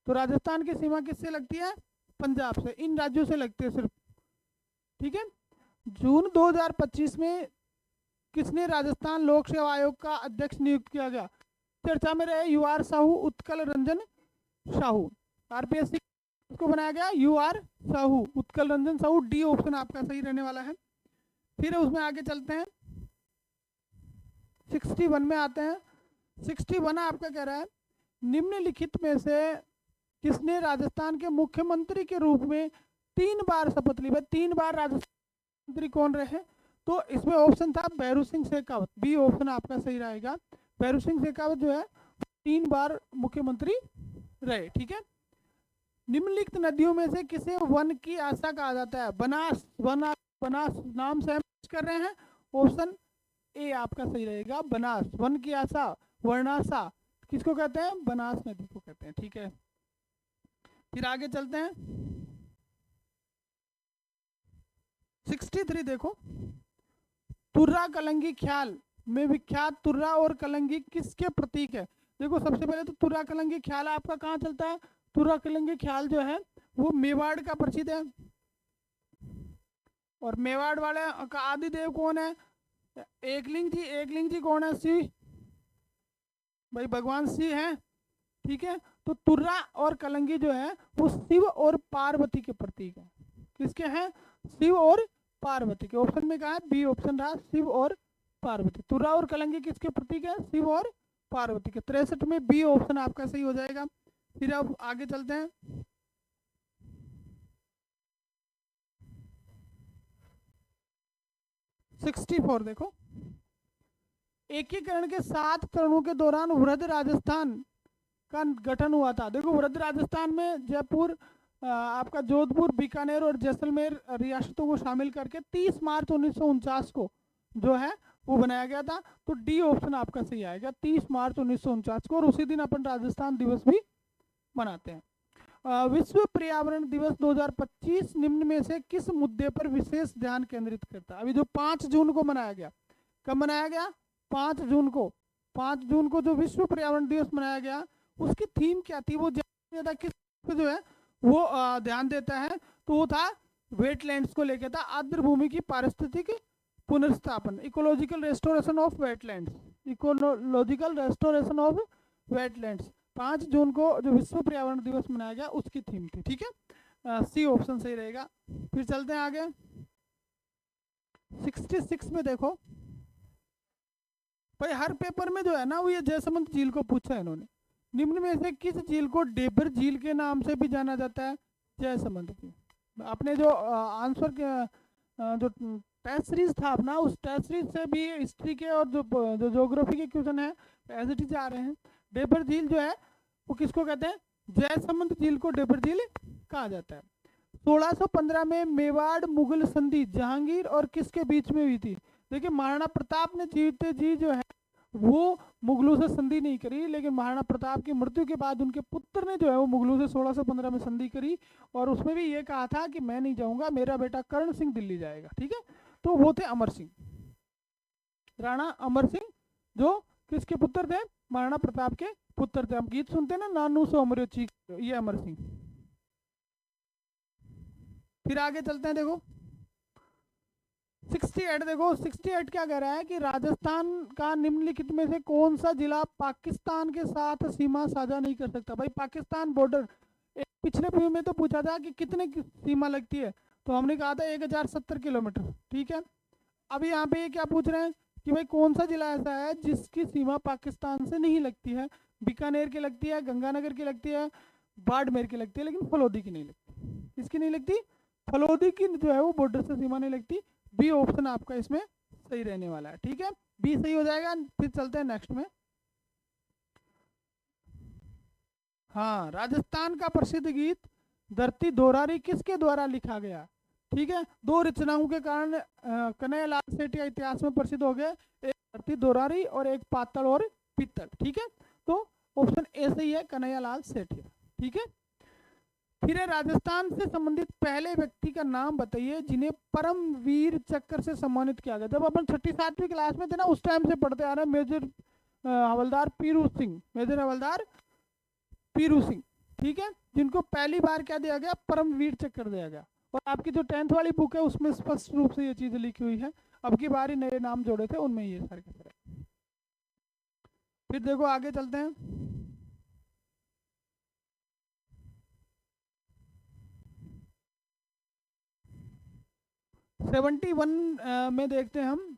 तो राजस्थान की सीमा किससे लगती है, पंजाब से, इन राज्यों से लगती है सिर्फ। ठीक है, जून 2025 में किसने राजस्थान लोक सेवा आयोग का अध्यक्ष नियुक्त किया गया। चर्चा में रहे UR साहू, उत्कल रंजन साहू। RPSC को बनाया गया UR Sahu, Utkal Ranjan Sahu, D option आपका सही रहने वाला है। फिर उसमें आगे चलते हैं 61 में आते हैं। 61 आपका कह रहा है निम्नलिखित में से किसने राजस्थान के मुख्यमंत्री के रूप में 3 बार शपथ ली। 3 बार राजस्थान मंत्री कौन रहे, तो इसमें ऑप्शन था भैरू सिंह शेखावत, बी ऑप्शन आपका सही रहेगा। भैरू सिंह शेखावत जो है 3 बार मुख्यमंत्री रहे। ठीक है, निम्नलिखित नदियों में से किसे वन की आशा कहा जाता है? बनास, बनास नाम से हम कर रहे हैं। ऑप्शन ए आपका सही रहेगा, बनास। वन की आशा, वर्णाशा किसको कहते हैं? बनास नदी को कहते हैं। ठीक है, फिर आगे चलते हैं। 63 देखो, तुर्रा कलंगी ख्याल में विख्यात तुर्रा और कलंगी किसके प्रतीक है? देखो सबसे पहले तो तुर्रा कलंगी ख्याल आपका कहाँ चलता है? तुर्रा कलंगी ख्याल जो है वो मेवाड़ का प्रसिद्ध है। और मेवाड़ वाले का आदिदेव कौन है? एकलिंग जी। एकलिंग जी कौन है? शिव, भाई भगवान शिव हैं। ठीक है, तो तुर्रा और कलंगी जो है वो शिव और पार्वती के प्रतीक है। किसके हैं? शिव और पार्वती के। ऑप्शन में कहा है बी ऑप्शन रहा, शिव और पार्वती। तुर्रा और कलंगी किसके प्रतीक है? शिव और पार्वती के। 63 में बी ऑप्शन आपका सही हो जाएगा। फिर अब आगे चलते हैं। 64 देखो, एकीकरण के 7 चरणों के दौरान वृहद राजस्थान का गठन हुआ था। देखो वृहद राजस्थान में जयपुर, आपका जोधपुर, बीकानेर और जैसलमेर रियासतों को शामिल करके 30 मार्च 1949 को जो है वो बनाया गया था। तो डी ऑप्शन आपका सही आएगा, 30 मार्च 1949 को। और उसी दिन अपन राजस्थान दिवस भी मनाते हैं। विश्व पर्यावरण दिवस 2025 निम्न में से किस मुद्दे पर विशेष ध्यान केंद्रित करता है? अभी जो 5 जून को मनाया गया, कब मनाया गया? 5 जून को। 5 जून को जो विश्व पर्यावरण दिवस मनाया गया उसकी थीम क्या थी? वो ज्यादा किस जो है वो ध्यान देता है, तो वो था वेटलैंड्स को लेकर था। आर्द्र भूमि की पारिस्थितिक पुनर्स्थापन, ecological restoration of wetlands, ecological restoration of wetlands. 5 जून को जो विश्व पर्यावरण दिवस मनाया गया उसकी थीम थी। ठीक है, सी ऑप्शन सही रहेगा। फिर चलते हैं आगे। 66 में देखो भाई, हर पेपर में जो है ना वो ये जयसमंद झील को पूछा है इन्होंने। निम्न में से किस झील को डेबर झील के नाम से भी जाना जाता है? जयसमंद की। आपने जो आंसर के जो टेस्ट सीरीज था अपना, उस टेस्ट सीरीज से भी हिस्ट्री के और जो ज्योग्राफी के क्वेश्चन है एज इट इज आ रहे हैं। डेबर झील जो है वो किसको कहते हैं? जयसमंद झील को डेबर झील कहा जाता है। 1615 में मेवाड़ मुगल संधि जहांगीर और किसके बीच में हुई थी? देखिए महाराणा प्रताप ने जीते जी जो है वो मुगलों से संधि नहीं करी, लेकिन महाराणा प्रताप की मृत्यु के बाद उनके पुत्र ने जो है वो मुगलों से 1615 में संधि करी। और उसमें भी ये कहा था कि मैं नहीं जाऊंगा, मेरा बेटा कर्ण सिंह दिल्ली जाएगा। ठीक है, तो वो थे अमर सिंह, राणा अमर सिंह, जो किसके पुत्र थे? महाराणा प्रताप के पुत्र थे। हम गीत सुनते हैं ना, नानू सो अमर चीख, ये अमर सिंह। फिर आगे चलते हैं। देखो 68 देखो, 68 क्या कह रहा है कि राजस्थान का निम्नलिखित में से कौन सा जिला पाकिस्तान के साथ सीमा साझा नहीं कर सकता? भाई पाकिस्तान बॉर्डर, पिछले व्यू में तो पूछा था कि कितने की सीमा लगती है, तो हमने कहा था 1070 किलोमीटर। ठीक है, अभी यहाँ पे ये क्या पूछ रहे हैं कि भाई कौन सा जिला ऐसा है जिसकी सीमा पाकिस्तान से नहीं लगती है? बीकानेर की लगती है, गंगानगर की लगती है, बाड़मेर की लगती है, लेकिन फलोदी की नहीं लगती। इसकी नहीं लगती, फलोदी की जो है वो बॉर्डर से सीमा नहीं लगती। बी ऑप्शन आपका इसमें सही रहने वाला है। ठीक है, बी सही हो जाएगा। फिर चलते हैं नेक्स्ट में। हाँ, राजस्थान का प्रसिद्ध गीत धरती दोरारी किसके द्वारा लिखा गया? ठीक है, 2 रचनाओं के कारण कन्हैयालाल सेठिया इतिहास में प्रसिद्ध हो गए, एक धरती दोरारी और एक पातल और पीतल। ठीक है, तो ऑप्शन ए सही है, कन्हैयालाल सेठिया। ठीक है, फिर राजस्थान से संबंधित पहले व्यक्ति का नाम बताइए जिन्हें परमवीर चक्र से सम्मानित किया गया। जब अपन 6ठी 7वीं क्लास में थे ना, उस टाइम से पढ़ते आ रहे हैं, मेजर हवलदार पीरू सिंह, मेजर हवलदार पीरू सिंह। ठीक है, जिनको पहली बार क्या दिया गया? परमवीर चक्र दिया गया। और आपकी जो 10th वाली बुक है उसमें स्पष्ट रूप से ये चीज़ लिखी हुई है। अब की बार ही नए नाम जोड़े थे, उनमें ये सारे के सारे। फिर देखो आगे चलते हैं। 71 में देखते हैं हम।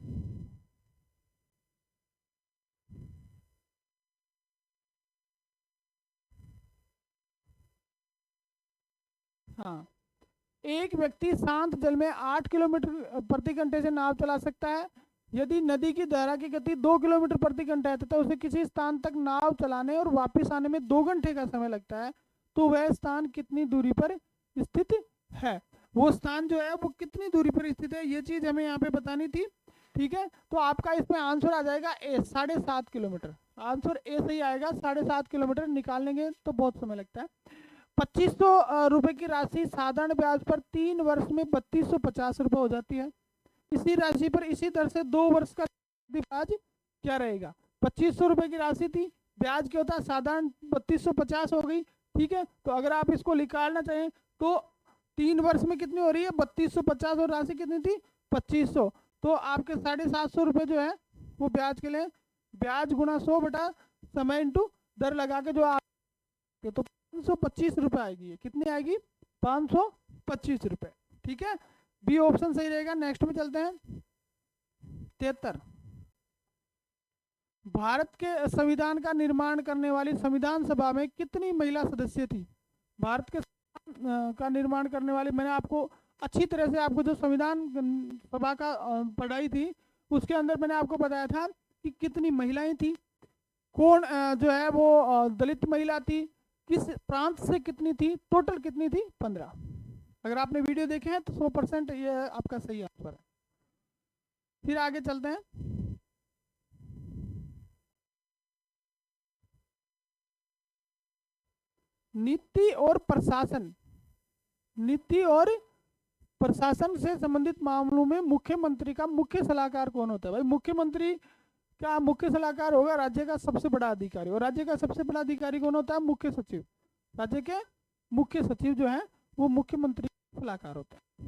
हाँ, एक व्यक्ति शांत जल में 8 किलोमीटर प्रति घंटे से नाव चला सकता है यदि नदी की धारा की गति 2 किलोमीटर प्रति घंटा है तथा उसे किसी स्थान तक नाव चलाने और वापस आने में 2 घंटे का समय लगता है, तो वह स्थान कितनी दूरी पर स्थित है। वो स्थान जो है वो कितनी दूरी पर स्थित है, ये चीज हमें यहाँ पे बतानी थी। ठीक है, तो आपका इसमें आंसर आ जाएगा ए, 7.5 किलोमीटर। आंसर ए सही आएगा, 7.5 किलोमीटर। निकालने तो बहुत समय लगता है। 2500 रुपए की राशि साधारण ब्याज पर 3 वर्ष में 3250 रुपये हो जाती है। इसी राशि पर इसी दर से 2 वर्ष का ब्याज क्या रहेगा। 2500 रुपये की राशि थी, ब्याज क्या होता है साधारण 3250 हो गई। ठीक है, तो अगर आप इसको निकालना चाहें तो 3 वर्ष में कितनी हो रही है 3250, और राशि कितनी थी 2500। तो आपके 750 रुपये जो है वो ब्याज के लिए, ब्याज गुणा 100 बटा समय इंटू दर लगा के जो आप, तो 525 रुपये आएगी। कितनी आएगी 525 रुपये। ठीक है, बी ऑप्शन सही रहेगा। नेक्स्ट में चलते हैं 73। भारत के संविधान का निर्माण करने वाली संविधान सभा में कितनी महिला सदस्य थी। भारत के का निर्माण करने वाली, मैंने आपको अच्छी तरह से आपको जो संविधान सभा का पढ़ाई थी उसके अंदर मैंने आपको बताया था कि कितनी महिलाएं थी, कौन जो है वो दलित महिला थी, किस प्रांत से कितनी थी, टोटल कितनी थी 15। अगर आपने वीडियो देखे हैं तो 100% ये आपका सही आंसर है। फिर आगे चलते हैं। नीति और प्रशासन, नीति और प्रशासन से संबंधित मामलों में मुख्यमंत्री का मुख्य सलाहकार कौन होता है। भाई मुख्यमंत्री का मुख्य सलाहकार होगा राज्य का सबसे बड़ा अधिकारी, और राज्य का सबसे बड़ा अधिकारी कौन होता है मुख्य सचिव। राज्य के मुख्य सचिव जो है वो मुख्यमंत्री का सलाहकार होता है।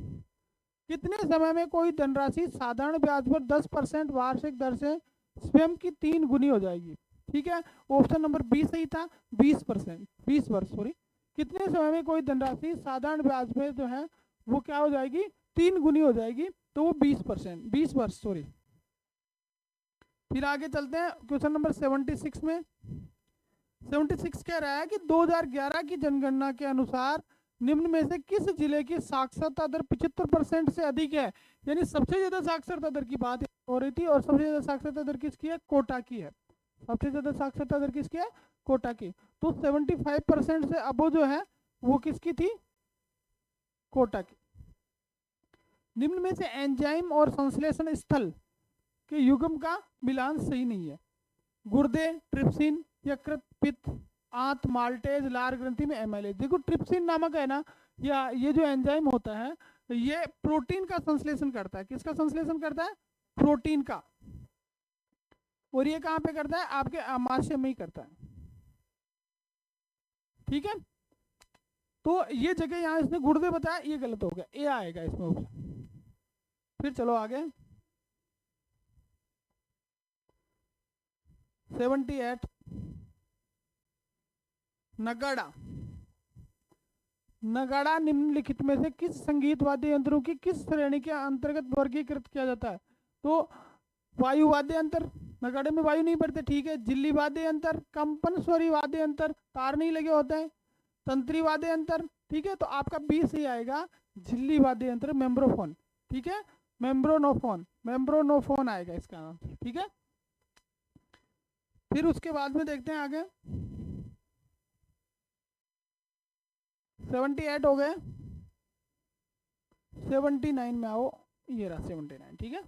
कितने समय में कोई धनराशि साधारण ब्याज पर 10% वार्षिक दर से स्वयं की 3 गुनी हो जाएगी। ठीक है, ऑप्शन नंबर बी सही था, 20%, 20 वर्ष सॉरी। कितने समय में कोई धनराशि साधारण ब्याज में जो है वो क्या हो जाएगी 3 गुनी हो जाएगी, तो वो 20%, 20 वर्ष सॉरी। फिर आगे चलते हैं क्वेश्चन नंबर 76 में। 76 कह रहा है कि 2011 की जनगणना के अनुसार निम्न में से किस जिले की साक्षरता दर 75% से अधिक है। यानी सबसे ज्यादा साक्षरता दर की बात हो रही थी, और सबसे ज्यादा साक्षरता दर किसकी है कोटा की है। सबसे ज्यादा साक्षरता दर किसकी है कोटा की। तो 75% से अबो जो है वो किसकी थी कोटा की। निम्न में से एंजाइम और संश्लेषण स्थल के युग्म का मिलान सही नहीं है। गुर्दे, ट्रिप्सिन, यकृत, पित्त, आंत, माल्टेज, लार ग्रंथि में एमाइलेज। देखो ट्रिप्सिन नामक है ना, या ये जो एंजाइम होता है ये प्रोटीन का संश्लेषण करता है। किसका संश्लेषण करता है प्रोटीन का, और ये कहाँ पे करता है आपके आमाशय में ही करता है। ठीक है, तो ये जगह यहाँ इसने गुर्दे बताया, ये गलत हो गया, ए आएगा इसमें ऑप्शन। फिर चलो आगे 78। नगाड़ा। नगाड़ा निम्नलिखित में से किस संगीत वाद्य यंत्रों की किस श्रेणी के अंतर्गत वर्गीकृत किया जाता है। तो वायु वाद्य यंत्र, नगाड़े में वायु नहीं पड़ते। ठीक है, जिल्ली वाद्य यंत्र, कंपन स्वरी वाद्य यंत्र, तार नहीं लगे होते हैं, तंत्री वाद्य यंत्र। ठीक है, तो आपका बी सही आएगा, झिल्ली वाद्य यंत्र, मेम्ब्रोफोन। ठीक है, मेम्ब्रोनोफोन, मेम्ब्रोनोफोन आएगा इसका आंसर। ठीक है, फिर उसके बाद में देखते हैं आगे 78 हो गए। 79 में आओ, ये रहा 79। ठीक है,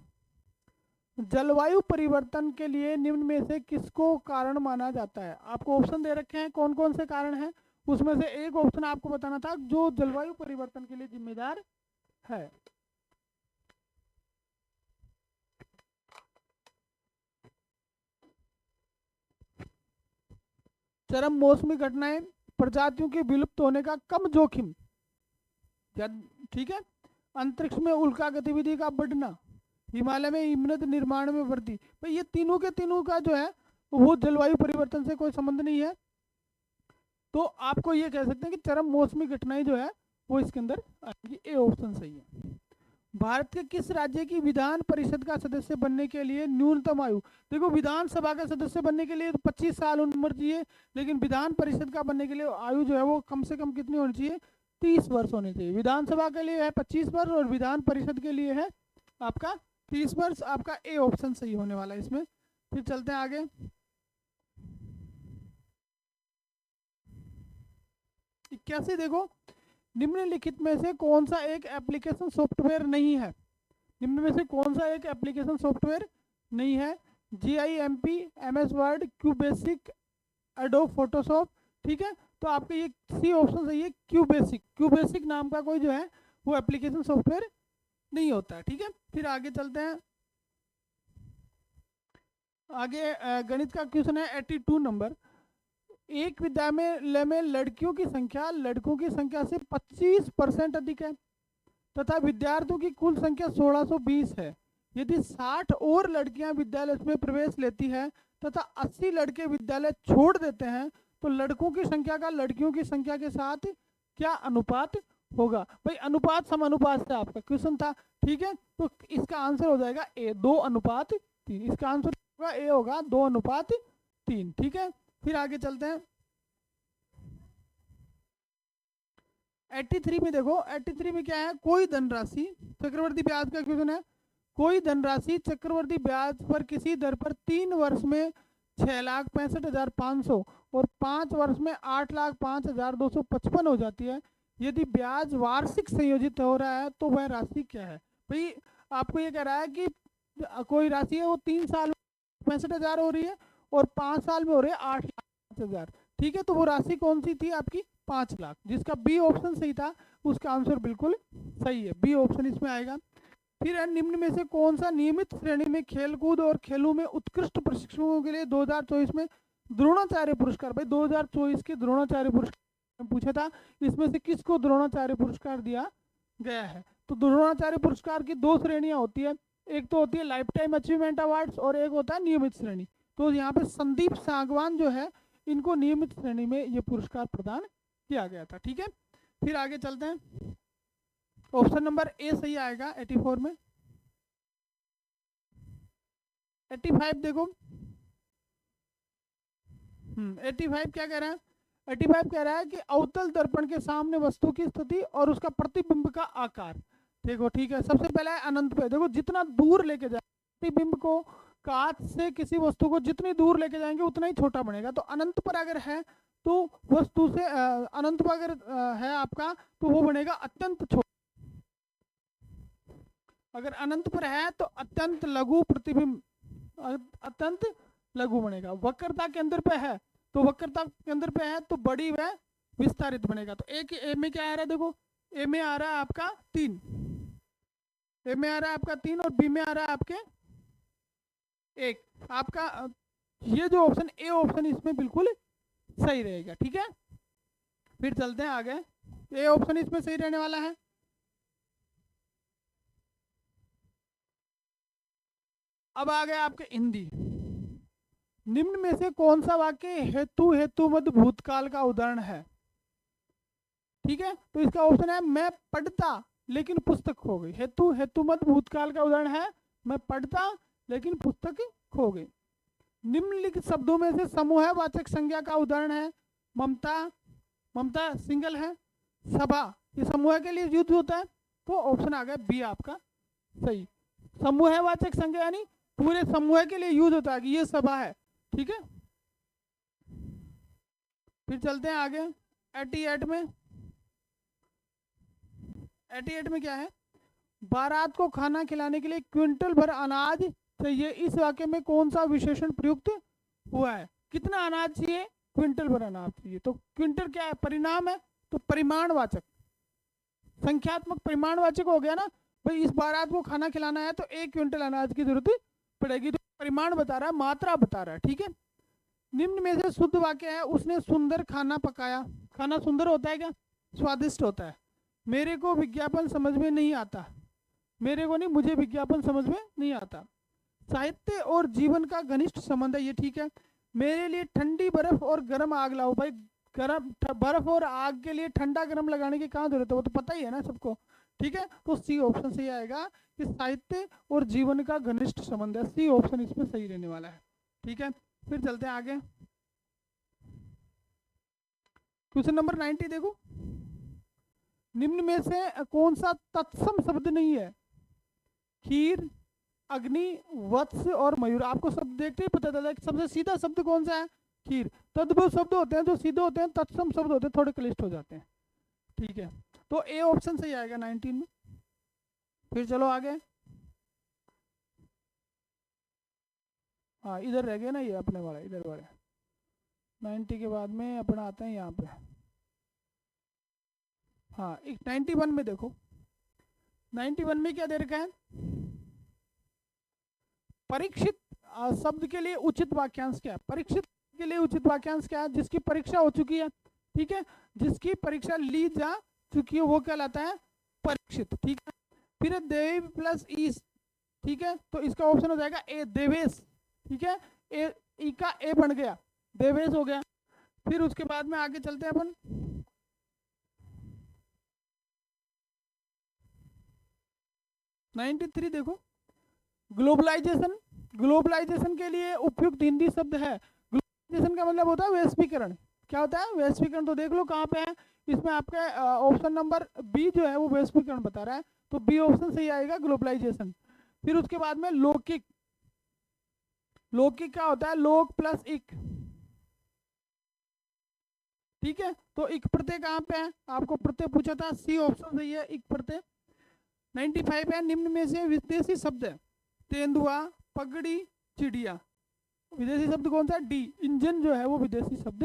जलवायु परिवर्तन के लिए निम्न में से किसको कारण माना जाता है। आपको ऑप्शन दे रखे हैं कौन कौन से कारण हैं, उसमें से एक ऑप्शन आपको बताना था जो जलवायु परिवर्तन के लिए जिम्मेदार है। चरम मौसमी घटनाएं, प्रजातियों के विलुप्त होने का कम जोखिम। ठीक है, अंतरिक्ष में उल्का गतिविधि का बढ़ना, हिमालय में हिमनद निर्माण में वृद्धि। भाई ये तीनों के तीनों का जो है वो जलवायु परिवर्तन से कोई संबंध नहीं है। तो आपको ये कह सकते हैं कि चरम मौसमी घटनाएं जो है वो इसके अंदर आएगी, ए ऑप्शन सही है। भारत के किस राज्य की विधान परिषद का सदस्य बनने के लिए न्यूनतम आयु। देखो विधानसभा का सदस्य बनने के लिए 25 साल उम्र चाहिए, लेकिन विधान परिषद का बनने के लिए आयु जो है वो कम से कम कितनी होनी चाहिए 30 वर्ष होनी चाहिए। विधानसभा के लिए है 25 वर्ष और विधान परिषद के लिए है आपका 30 वर्ष। आपका ए ऑप्शन सही होने वाला है इसमें। फिर चलते हैं आगे 81 देखो, निम्नलिखित में से कौन सा एक एप्लीकेशन सॉफ्टवेयर नहीं है? निम्न में से कौन सा एक एप्लीकेशन सॉफ्टवेयर नहीं है? GIMP, MS Word, QBasic, Adobe Photoshop. ठीक है, तो आपके ये सी ऑप्शन सही है, क्यूबेसिक। क्यूबेसिक नाम का कोई जो है वो एप्लीकेशन सॉफ्टवेयर नहीं होता है। ठीक है, फिर आगे चलते हैं। आगे गणित का क्वेश्चन है 82 नंबर। एक विद्यालय में लड़कियों की संख्या लड़कों की संख्या से 25% अधिक है तथा विद्यार्थियों की कुल संख्या 1620 है। यदि 60 और लड़कियां विद्यालय में प्रवेश लेती है तथा 80 लड़के विद्यालय छोड़ देते हैं तो लड़कों की संख्या का लड़कियों की संख्या के साथ क्या अनुपात होगा? भाई अनुपात समानुपात से आपका क्वेश्चन था। ठीक है, तो इसका आंसर हो जाएगा ए, 2:3। इसका आंसर होगा ए, होगा 2:3। ठीक है, फिर आगे चलते हैं। 83 में देखो, 83 में क्या है? कोई धनराशि, चक्रवर्ती ब्याज का क्वेश्चन है। कोई धनराशि चक्रवर्ती ब्याज पर किसी दर पर 3 वर्ष में 6,65,500 और 5 वर्ष में 8,05,255 हो जाती है। यदि ब्याज वार्षिक संयोजित हो रहा है तो वह राशि क्या है? भाई आपको ये कह रहा है कि कोई राशि है वो 3 साल में 65,000 हो रही है और 5 साल में हो रही है 8,05,000। ठीक है, तो वो राशि कौन सी थी आपकी? 5 लाख, जिसका बी ऑप्शन सही था। उसका आंसर बिल्कुल सही है, बी ऑप्शन इसमें आएगा। फिर है निम्न में से कौन सा नियमित श्रेणी में खेलकूद और खेलों में उत्कृष्ट प्रशिक्षकों के लिए 2024 में द्रोणाचार्य पुरस्कार? भाई 2024 के द्रोणाचार्य पुरस्कार पूछा था, इसमें से किसको द्रोणाचार्य पुरस्कार दिया गया है? तो द्रोणाचार्य पुरस्कार की 2 श्रेणियां होती है, एक तो होती है लाइफ टाइम अचीवमेंट अवार्ड्स और एक होता है नियमित श्रेणी। तो यहाँ पे संदीप सांगवान जो है इनको नियमित श्रेणी में ये पुरस्कार प्रदान किया गया था। ठीक है, फिर आगे चलते हैं। ऑप्शन नंबर ए सही आएगा 84 में। 85 देखो, 85 क्या कह रहा है? 85 कह रहा है कि अवतल दर्पण के सामने वस्तु की स्थिति और उसका प्रतिबिंब का आकार। देखो ठीक है, सबसे पहला है अनंत पे। देखो जितना दूर लेके जाए प्रतिबिंब को, कांच से किसी वस्तु को जितनी दूर लेके जाएंगे उतना ही छोटा बनेगा। तो अनंत पर अगर है तो वस्तु से अनंत पर अगर है आपका तो वो बनेगा अत्यंत छोटा। अगर अनंत पर है तो अत्यंत लघु प्रतिबिंब, अत्यंत लघु बनेगा। वक्रता के अंदर पे है तो वक्रता के अंदर पे है तो बड़ी व विस्तारित बनेगा। तो ए में क्या आ रहा है? देखो ए में आ रहा है आपका 3, ए में आ रहा है आपका 3 और बी में आ रहा है आपके 1। आपका ये जो ऑप्शन ए ऑप्शन इसमें बिल्कुल सही रहेगा। ठीक है, फिर चलते हैं आगे। ए ऑप्शन इसमें सही रहने वाला है। अब आ गया आपके हिंदी। निम्न में से कौन सा वाक्य हेतु मद भूतकाल का उदाहरण है? ठीक है, तो इसका ऑप्शन है मैं पढ़ता लेकिन पुस्तक खो गई। हेतु मद भूतकाल का उदाहरण है मैं पढ़ता लेकिन पुस्तक खो गई। निम्नलिखित शब्दों में से समूहवाचक संज्ञा का उदाहरण है ममता। ममता सिंगल है, सभा ये समूह के लिए यूज होता है। तो ऑप्शन आ गया बी आपका सही। समूहवाचक संज्ञा यानी पूरे समूह के लिए यूज होता है कि ये सभा है। ठीक है, फिर चलते हैं आगे 88 में। 88 में क्या है? बारात को खाना खिलाने के लिए क्विंटल भर अनाज चाहिए। इस वाक्य में कौन सा विशेषण प्रयुक्त हुआ है? कितना अनाज चाहिए? क्विंटल भर अनाज चाहिए। तो क्विंटल क्या है? परिणाम है, तो परिमाणवाचक, संख्यात्मक परिमाणवाचक हो गया ना। भाई इस बारात को खाना खिलाना है तो 1 क्विंटल अनाज की जरूरत पड़ेगी। तो परिमाण बता रहा है, मात्रा बता रहा है। ठीक है, निम्न में से शुद्ध वाक्य है उसने सुंदर खाना पकाया। खाना सुंदर होता है क्या? स्वादिष्ट होता है। मेरे को विज्ञापन समझ में नहीं आता। मेरे को नहीं, मुझे विज्ञापन समझ में नहीं आता। साहित्य और जीवन का घनिष्ठ संबंध है, ये ठीक है। मेरे लिए ठंडी बर्फ और गर्म आग लाओ। भाई गर्म बर्फ और आग के लिए ठंडा गर्म लगाने की कहाँ जरूरत है? वो तो पता ही है ना सबको। ठीक है, तो सी ऑप्शन सही आएगा कि साहित्य और जीवन का घनिष्ठ संबंध है। सी ऑप्शन इसमें सही रहने वाला है। ठीक है, फिर चलते हैं आगे। क्वेश्चन नंबर 90 देखो, निम्न में से कौन सा तत्सम शब्द नहीं है? खीर, अग्नि, वत्स और मयूर। आपको शब्द देखते ही पता चलता है कि सबसे सीधा शब्द कौन सा है? खीर। तद्भव शब्द होते हैं जो सीधे होते हैं, तत्सम शब्द होते हैं थोड़े क्लिष्ट हो जाते हैं। ठीक है, तो ए ऑप्शन सही आएगा 19 में। फिर चलो आगे। हाँ इधर रह गया ना ये अपने वाला, इधर वाले 90 के बाद में अपना आते हैं यहाँ पे। हाँ एक 91 में देखो, 91 में क्या दे रखा है, परीक्षित शब्द के लिए उचित वाक्यांश क्या है। परीक्षित के लिए उचित वाक्यांश क्या है, जिसकी परीक्षा हो चुकी है, ठीक है, जिसकी परीक्षा ली जा चुकी है वो कहलाता है परीक्षित। ठीक है, फिर देव प्लस ईस, ठीक है, तो इसका ऑप्शन हो जाएगा ए देवेश। ठीक है, ए ई का ए बन गया, देवेश हो गया। फिर उसके बाद में आगे चलते हैं अपन, (93) देखो, ग्लोबलाइजेशन। ग्लोबलाइजेशन के लिए उपयुक्त हिंदी शब्द है, ग्लोबलाइजेशन का मतलब होता है वैश्वीकरण। क्या होता है वैश्वीकरण, तो देख लो कहाँ पे है इसमें, आपका ऑप्शन नंबर बी जो है वो वैश्वीकरण बता रहा है, तो बी ऑप्शन सही आएगा ग्लोबलाइजेशन। फिर उसके बाद में लौकिक। लौकिक क्या होता है, लोक प्लस इक। ठीक है, तो इक प्रत्यय कहाँ पे है, आपको प्रत्यय पूछा था, सी ऑप्शन सही है इक प्रत्यय। 95 है, निम्न में से विदेशी शब्द है, तेंदुआ, पगड़ी, चिड़िया। विदेशी शब्द कौन सा, डी, इंजन जो है वो विदेशी शब्द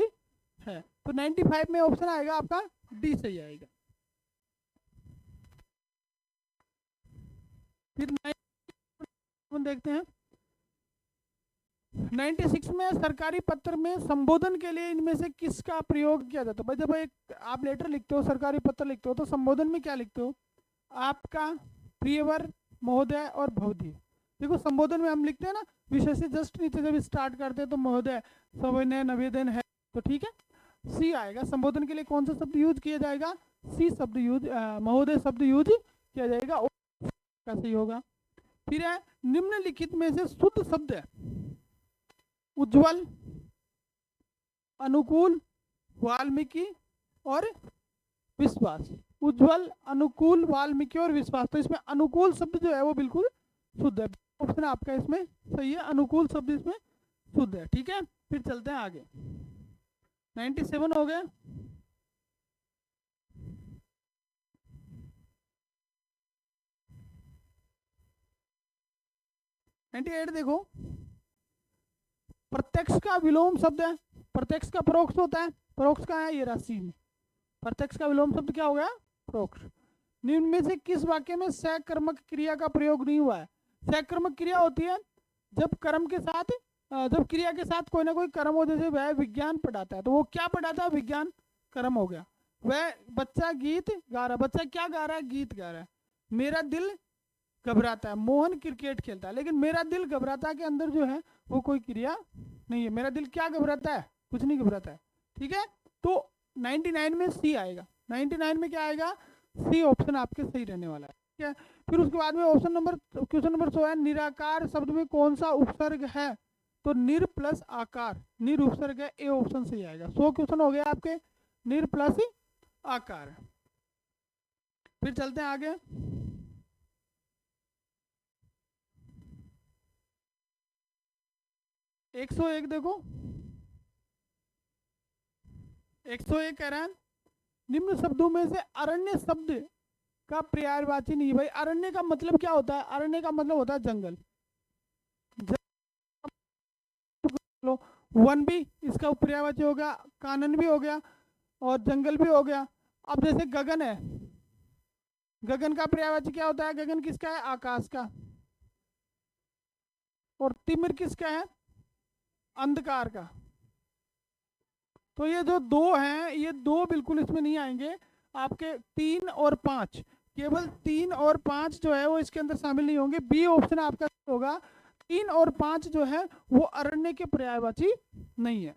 है, तो 95 में ऑप्शन आएगा आपका डी सही आएगा। फिर देखते हैं 96 में, सरकारी पत्र में संबोधन के लिए इनमें से किसका प्रयोग किया जाता है। भाई जब एक आप लेटर लिखते हो, सरकारी पत्र लिखते हो, तो संबोधन में क्या लिखते हो, आपका, प्रियवर, महोदय और भवदी। देखो संबोधन में हम लिखते हैं ना, विषय से जस्ट नीचे जब स्टार्ट करते हैं तो महोदय, सविनय निवेदन है, तो ठीक है सी आएगा। संबोधन के लिए कौन सा शब्द यूज किया जाएगा, सी शब्द यूज, महोदय शब्द यूज किया जाएगा, का सही होगा। फिर है, निम्नलिखित में से शुद्ध शब्द है, उज्जवल, अनुकूल, वाल्मीकि और विश्वास। उज्जवल, अनुकूल, वाल्मीकि और विश्वास, तो इसमें अनुकूल शब्द जो है वो बिल्कुल शुद्ध है, ऑप्शन आपका इसमें सही है, अनुकूल शब्द इसमें शुद्ध है। ठीक है, फिर चलते हैं आगे, 97 हो गया। देखो, प्रत्यक्ष का विलोम शब्द है, प्रत्यक्ष का परोक्ष होता है, परोक्ष का है ये राशि में, प्रत्यक्ष का विलोम शब्द क्या हो गया, परोक्ष। निम्न में से किस वाक्य में सकर्मक क्रिया का प्रयोग नहीं हुआ है। सकर्मक क्रिया होती है जब कर्म के साथ, जब क्रिया के साथ कोई ना कोई कर्म हो, जैसे वह विज्ञान पढ़ाता है, तो वो क्या पढ़ाता है, विज्ञान कर्म हो गया। वह बच्चा गीत गा रहा है, बच्चा क्या गा रहा है, गीत गा रहा है। मेरा दिल घबराता है, मोहन क्रिकेट खेलता है, लेकिन मेरा दिल घबराता के अंदर जो है वो कोई क्रिया नहीं है, मेरा दिल क्या घबराता है, कुछ नहीं घबराता है। ठीक है, तो 99 में सी आएगा, 99 में क्या आएगा, सी ऑप्शन आपके सही रहने वाला है। ठीक है, फिर उसके बाद में ऑप्शन नंबर, क्वेश्चन नंबर 100 है, निराकार शब्द में कौन सा उपसर्ग है, तो निर प्लस आकार, निर उपसर्ग है, ए ऑप्शन सही आएगा। 100 क्वेश्चन हो गया आपके निर प्लस आकार। फिर चलते हैं आगे, 101 देखो, 101 कह रहा है, निम्न शब्दों में से अरण्य शब्द का पर्यायवाची नहीं। भाई अरण्य का मतलब क्या होता है, अरण्य का मतलब होता है जंगल, वन भी इसका पर्यायवाची हो गया, कानन भी हो गया और जंगल भी हो गया। अब जैसे गगन है, गगन का पर्यायवाची क्या होता है, गगन किसका है, आकाश का, और तिमिर किसका है, अंधकार का। तो ये जो दो हैं, ये दो बिल्कुल इसमें नहीं आएंगे आपके, 3 और 5, केवल 3 और 5 जो है वो इसके अंदर शामिल नहीं होंगे, बी ऑप्शन आपका होगा। 3 और 5 जो है वो अरण्य के पर्यायवाची नहीं है।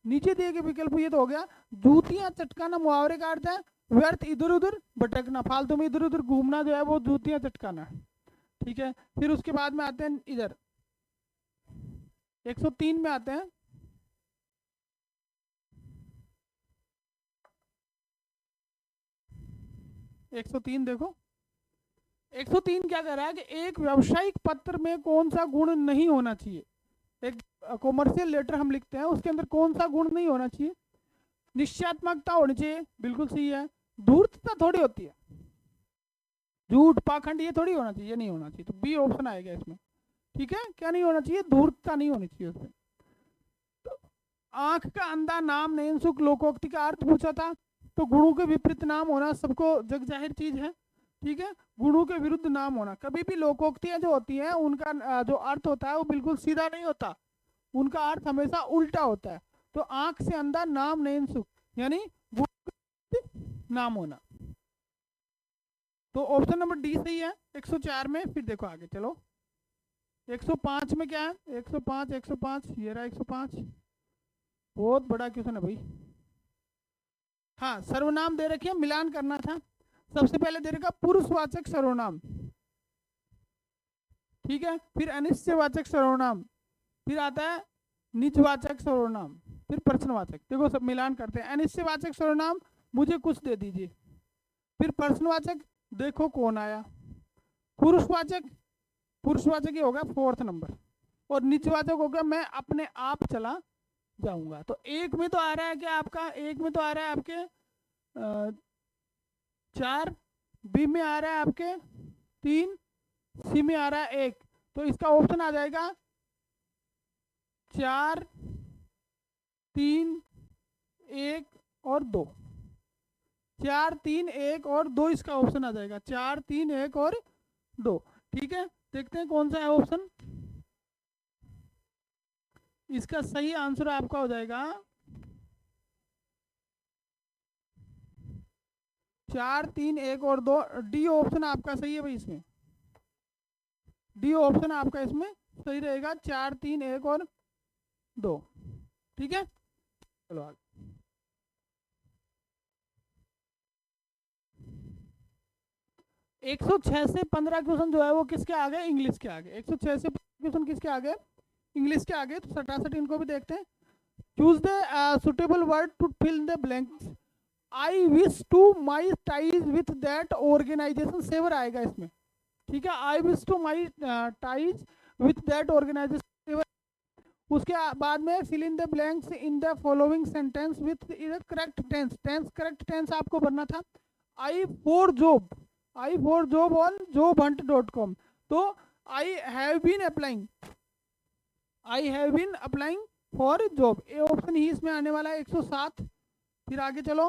नीचे दिए गए विकल्प ये तो हो गया, जूतियां चटकाना मुहावरे का अर्थ है व्यर्थ इधर उधर भटकना, फालतू में इधर उधर घूमना जो है वो जूतियां चटकाना। ठीक है, फिर उसके बाद में आते हैं इधर 103 में आते हैं, एक 103 देखो, 103 क्या कह रहा है कि एक व्यावसायिक पत्र में कौन सा गुण नहीं होना चाहिए। एक कॉमर्शियल लेटर हम लिखते हैं उसके अंदर कौन सा गुण नहीं होना चाहिए? निश्चयात्मकता होनी चाहिए, बिल्कुल सही है। धूर्तता थोड़ी होती है, झूठ पाखंड ये थोड़ी होना चाहिए, ये नहीं होना चाहिए, तो बी ऑप्शन आएगा इसमें। ठीक है, क्या नहीं होना चाहिए? धूर्तता नहीं होनी चाहिए उसमें। तो आंख का अंधा नाम नयन सुख लोकोक्ति का अर्थ पूछा था, तो गुणों के विपरीत नाम होना सबको जग जाहिर चीज है। ठीक है, गुणों के विरुद्ध नाम होना, कभी भी लोकोक्तियां जो होती हैं उनका जो अर्थ होता है वो बिल्कुल सीधा नहीं होता, उनका अर्थ हमेशा उल्टा होता है। तो आंख से अंधा नाम नयन सुख यानी नाम होना, तो ऑप्शन नंबर डी सही है 104 में। फिर देखो आगे चलो, 105 में क्या है? 105 105 ये रहा 105, बहुत बड़ा क्वेश्चन है भाई। हाँ, सर्वनाम दे रखे, मिलान करना था। सबसे पहले दे रखा पुरुषवाचक सर्वनाम, ठीक है, फिर अनिश्चयवाचक सर्वनाम, फिर आता है निजवाचक सर्वनाम, फिर प्रश्नवाचक। देखो सब मिलान करते हैं। अनिश्चयवाचक सर्वनाम मुझे कुछ दे दीजिए, फिर प्रश्नवाचक देखो कौन आया, पुरुषवाचक पुरुषवाचक ये होगा 4th नंबर, और निजवाचक होगा मैं अपने आप चला जाऊंगा। तो एक में तो आ रहा है क्या आपका? एक में तो आ रहा है आपके 4, बी में आ रहा है आपके 3, सी में आ रहा है 1, तो इसका ऑप्शन आ जाएगा 4 3 1 और 2। 4 3 1 और 2 इसका ऑप्शन आ जाएगा, 4 3 1 और 2। ठीक है, देखते हैं कौन सा है ऑप्शन। इसका सही आंसर आपका हो जाएगा 4 3 1 और 2, डी ऑप्शन आपका सही है भाई। इसमें डी ऑप्शन आपका इसमें सही रहेगा, 4 3 1 और 2। ठीक है, चलो आगे। 106 से 15 क्वेश्चन जो है वो किसके आगे? इंग्लिश के आगे। 106 से 15 क्वेश्चन किसके आगे? इंग्लिश के आगे। तो सटासट इनको भी देखते हैं। Choose the suitable word to fill the blanks. I wish to my ties with that organisation, sever आएगा इसमें। ठीक है, I wish to my ties with that organisation, sever. उसके बाद में fill in the blanks in the following sentence with correct tense. Correct tense आपको भरना था। I for job on jobhunt.com। तो I have been applying for job, a option ही इसमें आने वाला है 107। फिर आगे चलो,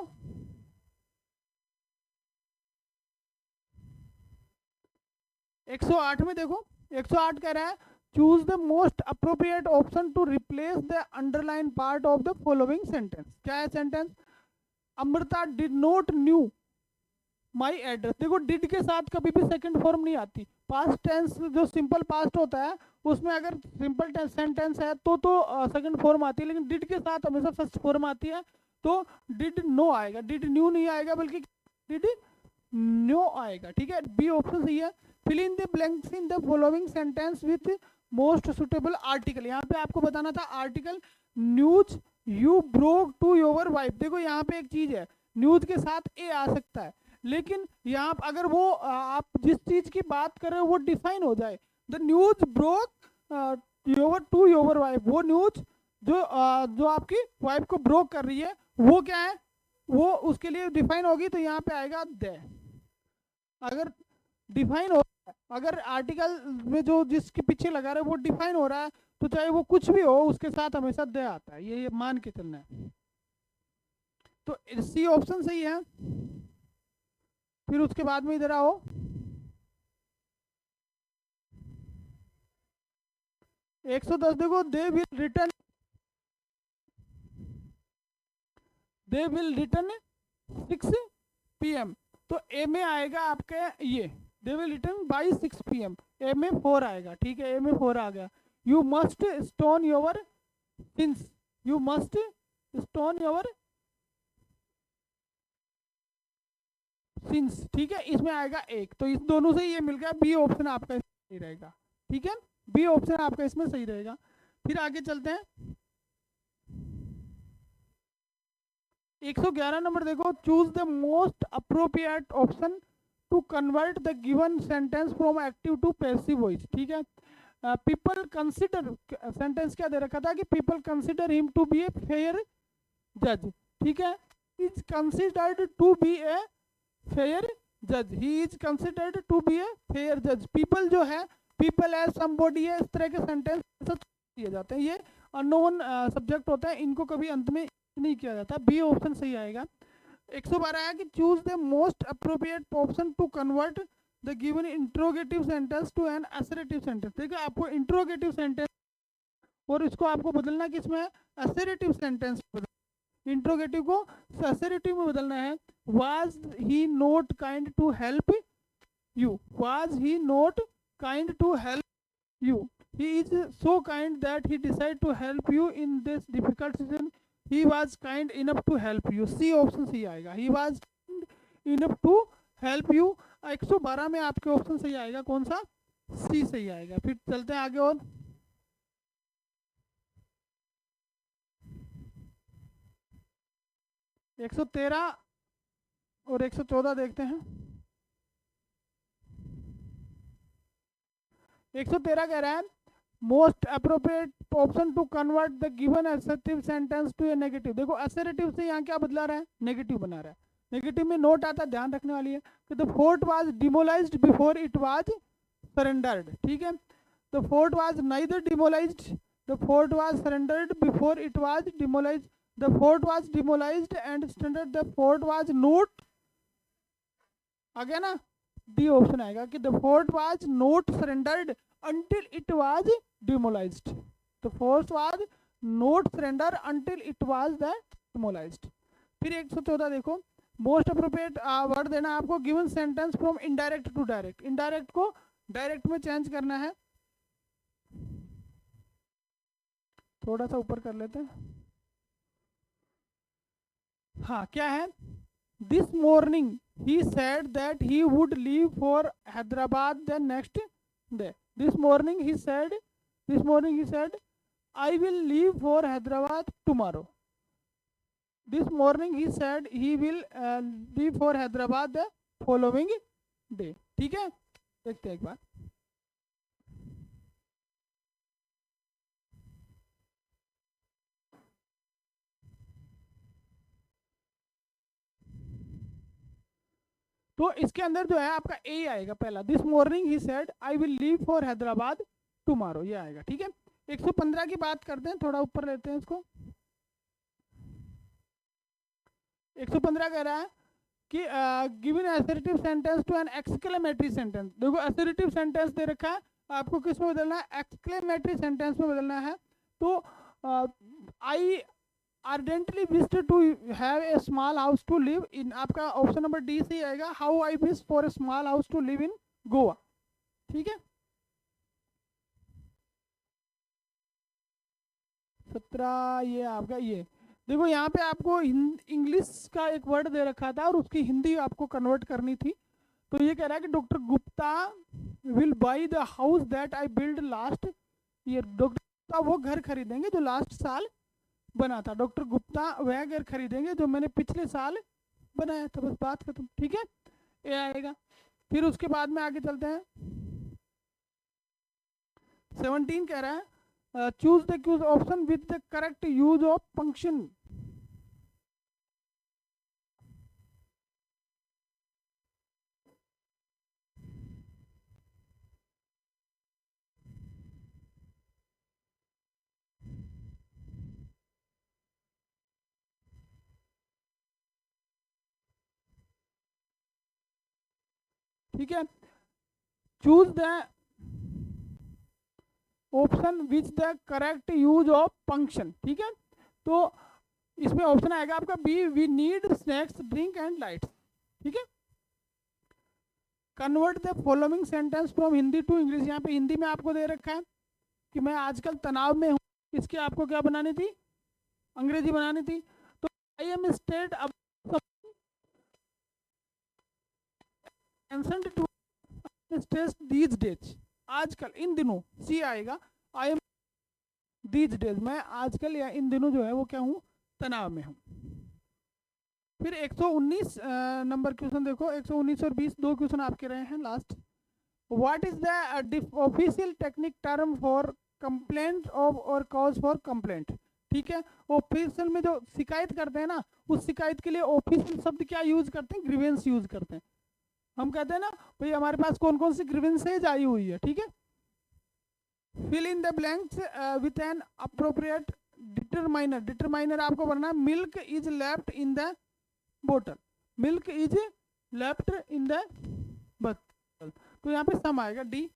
एक 108 में देखो, 108 कह रहा है choose the most appropriate option to replace the underline part of the following sentence. क्या है sentence? Amrita did not knew my address. देखो डिड के साथ कभी भी सेकंड फॉर्म नहीं आती। पास्ट टेंस जो सिंपल पास्ट होता है उसमें अगर सिंपल सेंटेंस है तो सेकंड फॉर्म आती है, लेकिन डिड के साथ हमेशा फर्स्ट फॉर्म आती है। तो डिड नो आएगा, डिड न्यू नहीं आएगा, बल्कि डिड न्यू आएगा। ठीक है, बी ऑप्शन सही है। Fill in the blanks in the following sentence with most suitable article. यहाँ पे आपको बताना था article. News you broke to your wife. देखो यहाँ पे एक चीज है, न्यूज के साथ ए आ सकता है, लेकिन यहाँ अगर वो आप जिस चीज की बात कर रहे हो वो डिफाइन हो जाए, the news broke to your wife, वो न्यूज जो आपकी वाइफ को ब्रोक कर रही है वो क्या है, वो उसके लिए डिफाइन होगी। तो यहाँ पे आएगा द। अगर डिफाइन हो, अगर आर्टिकल में जो जिसके पीछे लगा रहे वो डिफाइन हो रहा है, तो चाहे वो कुछ भी हो उसके साथ हमेशा द आता है, ये मान के चलना है। तो सी ऑप्शन सही है। फिर उसके बाद में इधर आओ, एक 110 देखो, दे विल रिटर्न 6 PM। तो ए में आएगा आपके ये they will written by 6 PM। ए में 4 आएगा। ठीक है, ए में 4 आ गया। You must stone your sins, you must stone your sins. ठीक है, इसमें आएगा 1। तो इस दोनों से ये मिल गया, बी ऑप्शन आपका सही रहेगा। ठीक है, बी ऑप्शन आपका इसमें सही रहेगा। फिर आगे चलते हैं, 111 नंबर देखो, choose the most appropriate option to convert the given sentence from active to passive voice. ठीक है, पीपल कंसिडर, सेंटेंस क्या दे रखा था कि people consider him to be a fair जज, ठीक है, is considered to be a fair जज, he is considered to be a fair जज। पीपल जो है, पीपल एज समबॉडी है, इस तरह के सेंटेंस दिए जाते हैं, ये अननोन सब्जेक्ट होता है, इनको कभी अंत में नहीं किया जाता। बी ऑप्शन सही आएगा। 112 है कि choose the most appropriate option to convert the given interrogative sentence to an assertive sentence. देखिए आपको इंट्रोगेटिव सेंटेंस और इसको आपको बदलना किसमें, असरेटिव सेंटेंस। इंट्रोगेटिव को असरेटिव में बदलना है। Was he not kind to help you, was he not kind to help you, he is so kind that he decided to help you in this difficult situation, he was kind enough to help you। C option सही आएगा, he was kind enough to help you। 112 में आपके option सही आएगा कौन सा, सी सही आएगा। फिर चलते हैं आगे और 113 और 114 देखते हैं। 113 कह रहा है most appropriate option to convert the given assertive sentence to a negative. देखो असर्टिव से यहाँ क्या बदला रहा है, नेगेटिव बना रहा है। नेगेटिव में नोट आता, ध्यान रखने वाली है कि the fort was demolished before it was surrendered, ठीक है। The fort was neither demolished, the fort was surrendered before it was demolished, the fort was demolished and standard, the fort was not, आ गया ना, D option आएगा कि the fort was not surrendered until it was demolished, the force was not surrender until it was demolished। फिर 114 देखो, most appropriate word देना आपको given sentence from indirect to direct, indirect को डायरेक्ट में change करना है। थोड़ा सा ऊपर कर लेते हैं, हाँ क्या है, this morning he said that he would leave for Hyderabad the next day. This morning he said, I will leave for Hyderabad tomorrow। This morning he said he will leave for Hyderabad the following day। ठीक है, देखते हैं एक बार। तो इसके अंदर जो है आपका ए आएगा पहला, this morning he said I will leave for Hyderabad tomorrow, ये आएगा, ठीक है। 115 की बात करते हैं, थोड़ा ऊपर लेते हैं इसको। 115 कह रहा है कि given assertive sentence to an exclamatory sentence. देखो असर्टिव सेंटेंस दे रखा है, आपको किस में बदलना है, एक्सक्लेमेटरी सेंटेंस में बदलना है। तो आई ardently wished to have a small house to live in, आपका ऑप्शन नंबर डी से आएगा, how I wish for a small house to live in Goa, ठीक है। 17 ये आपका, ये देखो यहाँ पे आपको इंग्लिश का एक वर्ड दे रखा था और उसकी हिंदी आपको कन्वर्ट करनी थी। तो ये कह रहा है कि doctor Gupta will by the house that I build last year. Doctor Gupta वो घर खरीदेंगे जो लास्ट साल बना था, डॉक्टर गुप्ता वह घर खरीदेंगे जो मैंने पिछले साल बनाया था, बस बात खत्म, ठीक है, ये आएगा। फिर उसके बाद में आगे चलते हैं। 17 कह रहा है choose the cues option with the correct use of function. ठीक है, choose the option which the correct use of function, ठीक है। तो इसमें ऑप्शन आएगा आपका B, we need snacks drink and lights, ठीक है। Convert the following sentence from Hindi to English. यहाँ पे हिंदी में आपको दे रखा है कि मैं आजकल तनाव में हूँ, इसकी आपको क्या बनानी थी, अंग्रेजी बनानी थी। तो I am state to stress these days, आजकल इन दिनों, सी आएगा, आई एम दीज डेज, मैं आजकल या इन दिनों जो है वो क्या हूँ, तनाव में हूँ। फिर 119 नंबर क्वेश्चन देखो, 119 और 20 दो क्वेश्चन आपके रहे हैं last. What is the official technique term for complaint of और कॉज फॉर कंप्लेंट। ठीक है, ऑफिशियल में जो शिकायत करते हैं ना, उस शिकायत के लिए ऑफिशियल शब्द क्या यूज करते हैं, ग्रीवेंस यूज करते हैं। हम कहते हैं ना भाई हमारे पास कौन कौन सी ग्रीवेंसेज आई हुई है। ठीक है, fill in the blanks with an appropriate determiner. Determiner आपको बनना है milk is left in the बोतल, milk is left in the बोतल। तो यहाँ पे सम आएगा डी,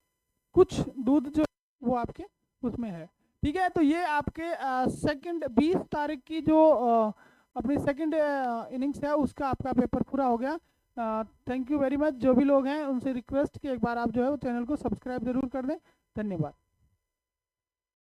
कुछ दूध जो वो आपके उसमें है। ठीक है, तो ये आपके सेकंड 20 तारीख की जो अपनी सेकंड इनिंग्स है उसका आपका पेपर पूरा हो गया। Thank you very much. जो भी लोग हैं उनसे रिक्वेस्ट कि एक बार आप जो है वो चैनल को सब्सक्राइब जरूर कर दें। धन्यवाद।